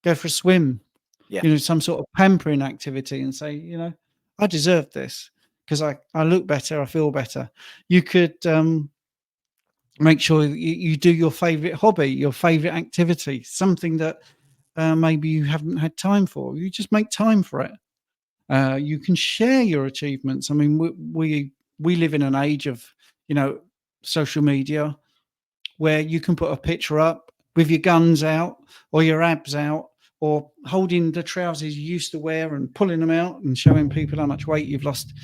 go for a swim, some sort of pampering activity, and say, I deserve this because I look better, I feel better. You could make sure you do your favorite hobby, your favorite activity, something that maybe you haven't had time for. You just make time for it. You can share your achievements. I mean, we live in an age of, social media where you can put a picture up with your guns out or your abs out or holding the trousers you used to wear and pulling them out and showing people how much weight you've lost.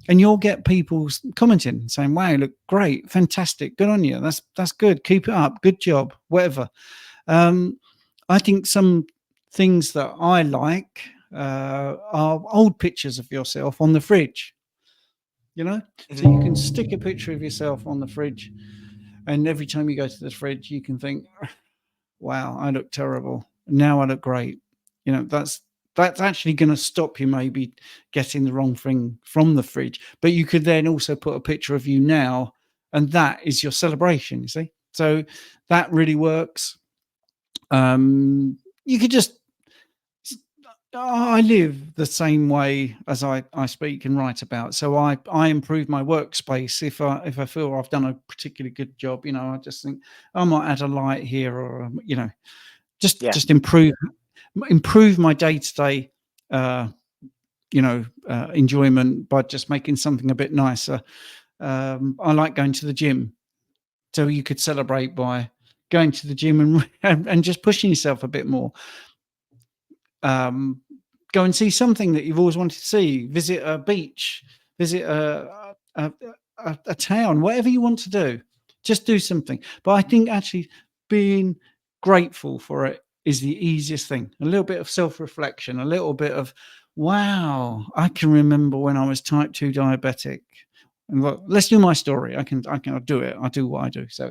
And you'll get people commenting saying, wow, you look great, fantastic, good on you. That's good. Keep it up. Good job, whatever. I think some things that I like are old pictures of yourself on the fridge, So you can stick a picture of yourself on the fridge, and every time you go to the fridge, you can think, wow, I look terrible. Now I look great. That's actually going to stop you maybe getting the wrong thing from the fridge. But you could then also put a picture of you now, and that is your celebration, you see? So that really works. you could just, I live the same way as I speak and write about. So I improve my workspace if I feel I've done a particularly good job. I just think I might add a light here, or just improve my day-to-day enjoyment by just making something a bit nicer. I like going to the gym, so you could celebrate by going to the gym and just pushing yourself a bit more. Go and see something that you've always wanted to see. Visit a beach. Visit a town. Whatever you want to do, just do something. But I think actually being grateful for it is the easiest thing. A little bit of self-reflection. A little bit of, wow, I can remember when I was type 2 diabetic. And look, let's do my story. I'll do it. I do what I do. So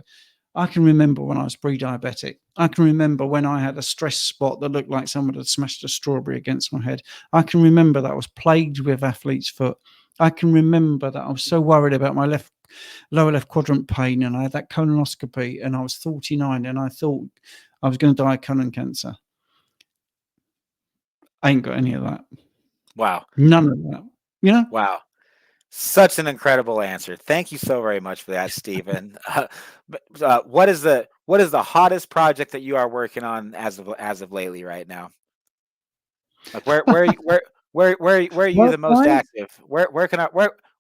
I can remember when I was pre-diabetic. I can remember when I had a stress spot that looked like someone had smashed a strawberry against my head. I can remember that I was plagued with athlete's foot. I can remember that I was so worried about my lower left quadrant pain, and I had that colonoscopy, and I was 49, and I thought I was going to die of colon cancer. I ain't got any of that.
Wow.
None of that.
Wow. Such an incredible answer. Thank you so very much for that, Stephen. What is the hottest project that you are working on as of lately right now? Like where are you the most active?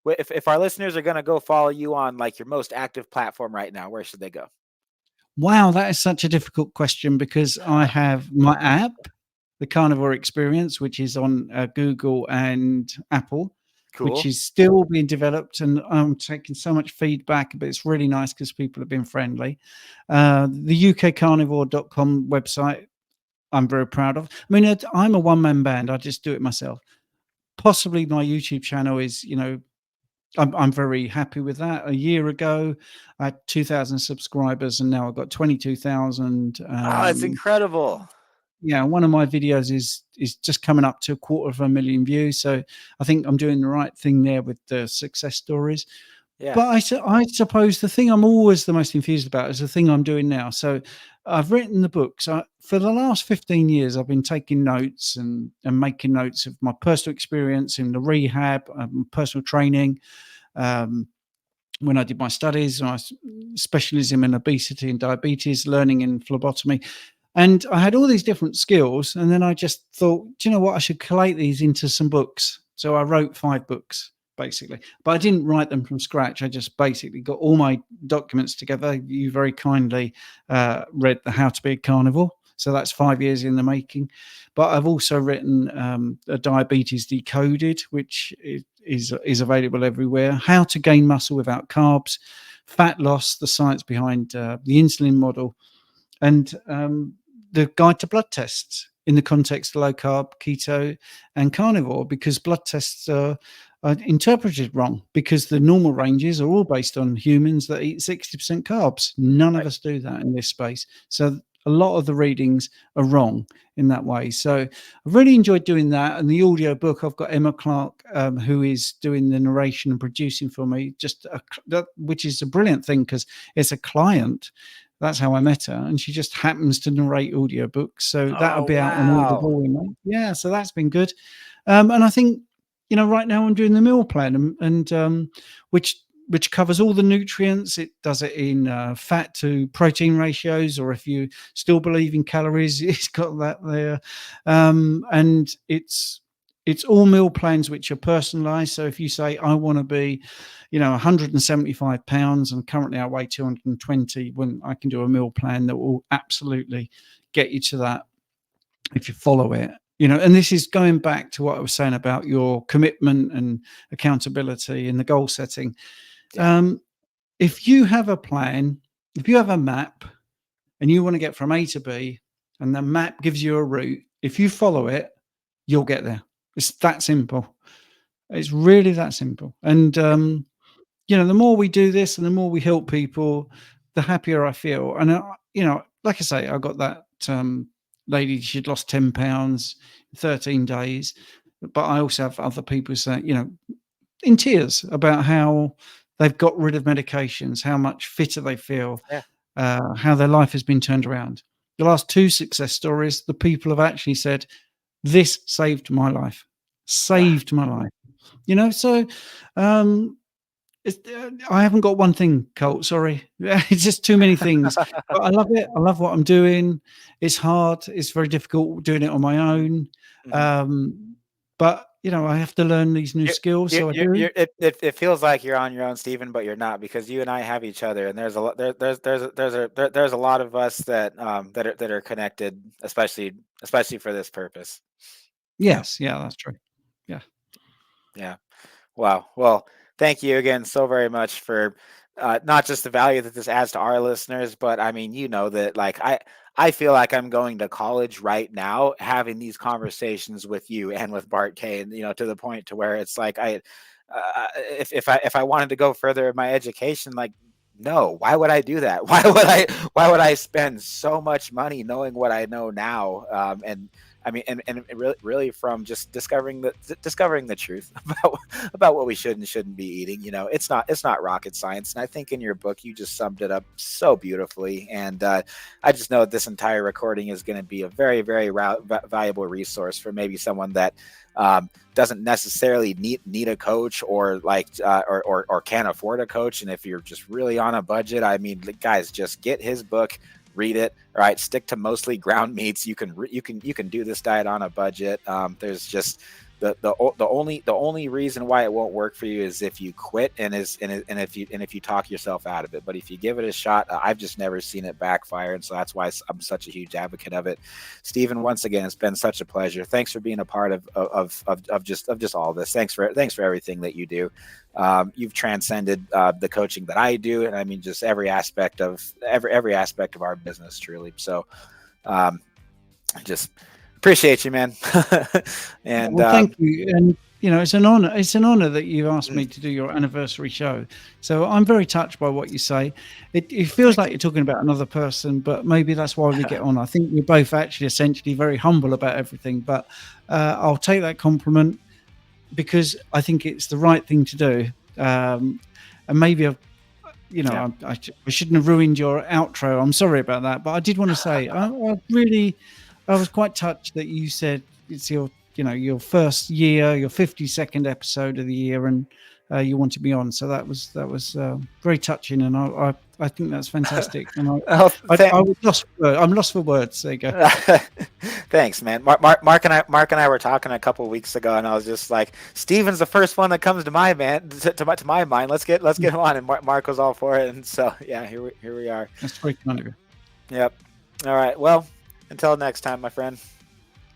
If our listeners are going to go follow you on like your most active platform right now, where should they go?
Wow, that is such a difficult question, because I have my app, the Carnivore Experience, which is on Google and Apple. Cool. Which is still being developed, and I'm taking so much feedback, but it's really nice because people have been friendly. The ukcarnivore.com website, I'm very proud of. I mean, I'm a one-man band. I just do it myself. Possibly my YouTube channel is, I'm very happy with that. A year ago, I had 2,000 subscribers, and now I've got 22,000.
Oh, it's incredible.
Yeah, one of my videos is just coming up to 250,000 views. So I think I'm doing the right thing there with the success stories. Yeah. But I suppose the thing I'm always the most enthused about is the thing I'm doing now. So I've written the books. For the last 15 years, I've been taking notes and making notes of my personal experience in the rehab, personal training. When I did my studies, my specialism in obesity and diabetes, learning in phlebotomy. And I had all these different skills, and then I just thought, do you know what? I should collate these into some books. So I wrote 5 books, basically. But I didn't write them from scratch. I just basically got all my documents together. You very kindly read the How to Be a Carnivore. So that's 5 years in the making. But I've also written a Diabetes Decoded, which is available everywhere. How to Gain Muscle Without Carbs, Fat Loss, the science behind the insulin model, and the guide to blood tests in the context of low carb, keto, and carnivore, because blood tests are interpreted wrong, because the normal ranges are all based on humans that eat 60% carbs. None of us do that in this space. So a lot of the readings are wrong in that way. So I've really enjoyed doing that. And the audio book, I've got Emma Clark, who is doing the narration and producing for me, which is a brilliant thing, because it's a client. That's how I met her, and she just happens to narrate audiobooks. So that'll be out on Audible. Yeah, so that's been good. And I think, right now I'm doing the meal plan, and which covers all the nutrients. It does it in fat to protein ratios, or if you still believe in calories, it's got that there. And it's all meal plans which are personalized. So if you say, I want to be, 175 pounds, and currently I weigh 220, when I can do a meal plan that will absolutely get you to that if you follow it. And this is going back to what I was saying about your commitment and accountability and the goal setting. If you have a plan, if you have a map and you want to get from A to B, and the map gives you a route, if you follow it, you'll get there. It's that simple. It's really that simple. And, the more we do this and the more we help people, the happier I feel. And, like I say, I got that lady, she'd lost 10 pounds in 13 days. But I also have other people saying, in tears about how they've got rid of medications, how much fitter they feel, how their life has been turned around. the last 2 success stories, the people have actually said, this saved my life, saved my life. You know, so I haven't got one thing, Colt. Sorry, it's just too many things. But I love it. I love what I'm doing. It's hard. It's very difficult doing it on my own. But you know, I have to learn these new skills. So I do.
It feels like you're on your own, Stephen, but you're not, because you and I have each other, and there's a lot. There's a lot of us that are connected, especially for this purpose.
Yes. Yeah, that's true.
Yeah. Wow. Well, thank you again so very much for not just the value that this adds to our listeners, but I mean, you know that like I feel like I'm going to college right now having these conversations with you and with Bart K, and you know, to the point to where it's like if I wanted to go further in my education, like, no, why would I do that? Why would I spend so much money knowing what I know now? And I mean, and really from just discovering the truth about what we should and shouldn't be eating. You know, it's not rocket science. And I think in your book, you just summed it up so beautifully. And I just know that this entire recording is going to be a very, very valuable resource for maybe someone that doesn't necessarily need a coach, or like or can't afford a coach. And if you're just really on a budget, I mean, guys, just get his book. Read it. All right, stick to mostly ground meats. You can do this diet on a budget. There's just the only reason why it won't work for you is if you quit and if you talk yourself out of it. But if you give it a shot, I've just never seen it backfire, and so that's why I'm such a huge advocate of it. Stephen, once again, it's been such a pleasure. Thanks for being a part of just all this. Thanks for everything that you do. You've transcended the coaching that I do, and I mean just every aspect of our business, truly. So just appreciate you, man. And
well, thank you. And you know, it's an honor. It's an honor that you've asked me to do your anniversary show. So I'm very touched by what you say. It feels like you're talking about another person, but maybe that's why we get on. I think we're both actually essentially very humble about everything. But I'll take that compliment, because I think it's the right thing to do. And maybe I shouldn't have ruined your outro. I'm sorry about that, but I did want to say I was quite touched that you said it's your first year, your 52nd episode of the year, and you want to be on. So that was very touching, and I think that's fantastic. And I'm lost for words. There you go.
Thanks, man. Mark and I were talking a couple of weeks ago, and I was just like, Steven's the first one that comes to my mind. Let's get him on, and Mark was all for it, and so yeah, here we are.
That's very kind of you.
Yep. All right. Well, until next time, my friend.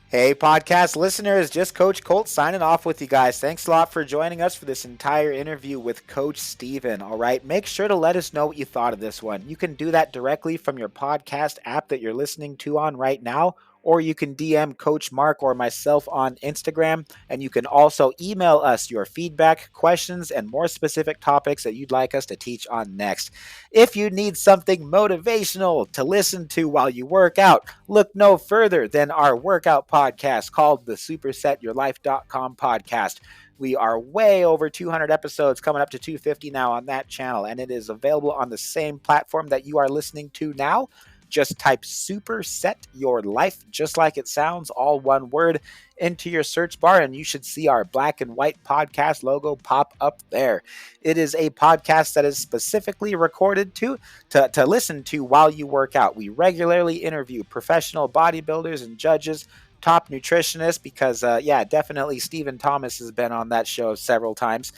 Hey, podcast listeners, just Coach Colt signing off with you guys. Thanks a lot for joining us for this entire interview with Coach Steven. All right, make sure to let us know what you thought of this one. You can do that directly from your podcast app that you're listening to on right now, or you can DM Coach Mark or myself on Instagram, and you can also email us your feedback, questions, and more specific topics that you'd like us to teach on next. If you need something motivational to listen to while you work out, look no further than our workout podcast called the SupersetYourLife.com podcast. We are way over 200 episodes, coming up to 250 now on that channel, and it is available on the same platform that you are listening to now. Just type Superset Your Life, just like it sounds, all one word, into your search bar, and you should see our black and white podcast logo pop up there. It is a podcast that is specifically recorded to listen to while you work out. We regularly interview professional bodybuilders and judges, top nutritionists, because definitely Stephen Thomas has been on that show several times,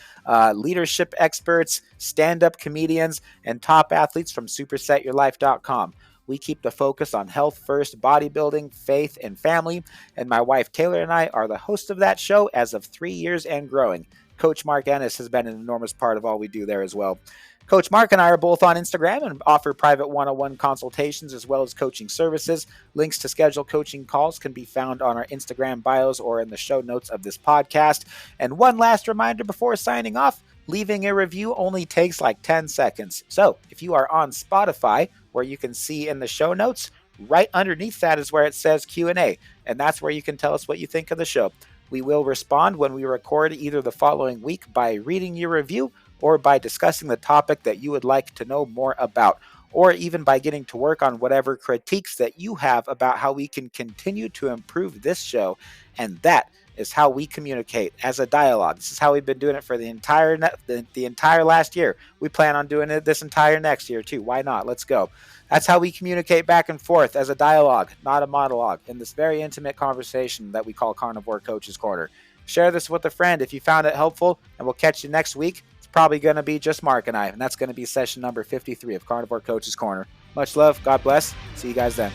leadership experts, stand-up comedians, and top athletes from SupersetYourLife.com. We keep the focus on health first, bodybuilding, faith, and family. And my wife Taylor and I are the host of that show as of 3 years and growing. Coach Mark Ennis has been an enormous part of all we do there as well. Coach Mark and I are both on Instagram and offer private one-on-one consultations as well as coaching services. Links to schedule coaching calls can be found on our Instagram bios or in the show notes of this podcast. And one last reminder before signing off, leaving a review only takes like 10 seconds. So if you are on Spotify, where you can see in the show notes, right underneath that is where it says Q&A, and that's where you can tell us what you think of the show. We will respond when we record either the following week by reading your review or by discussing the topic that you would like to know more about. or even by getting to work on whatever critiques that you have about how we can continue to improve this show. And that is how we communicate as a dialogue. This is how we've been doing it for the entire last year. We plan on doing it this entire next year too. Why not? Let's go. That's how we communicate back and forth as a dialogue, not a monologue, in this very intimate conversation that we call Carnivore Coach's Corner. Share this with a friend if you found it helpful, and we'll catch you next week. It's probably going to be just Mark and I, and that's going to be session number 53 of Carnivore Coach's Corner. Much love. God bless. See you guys then.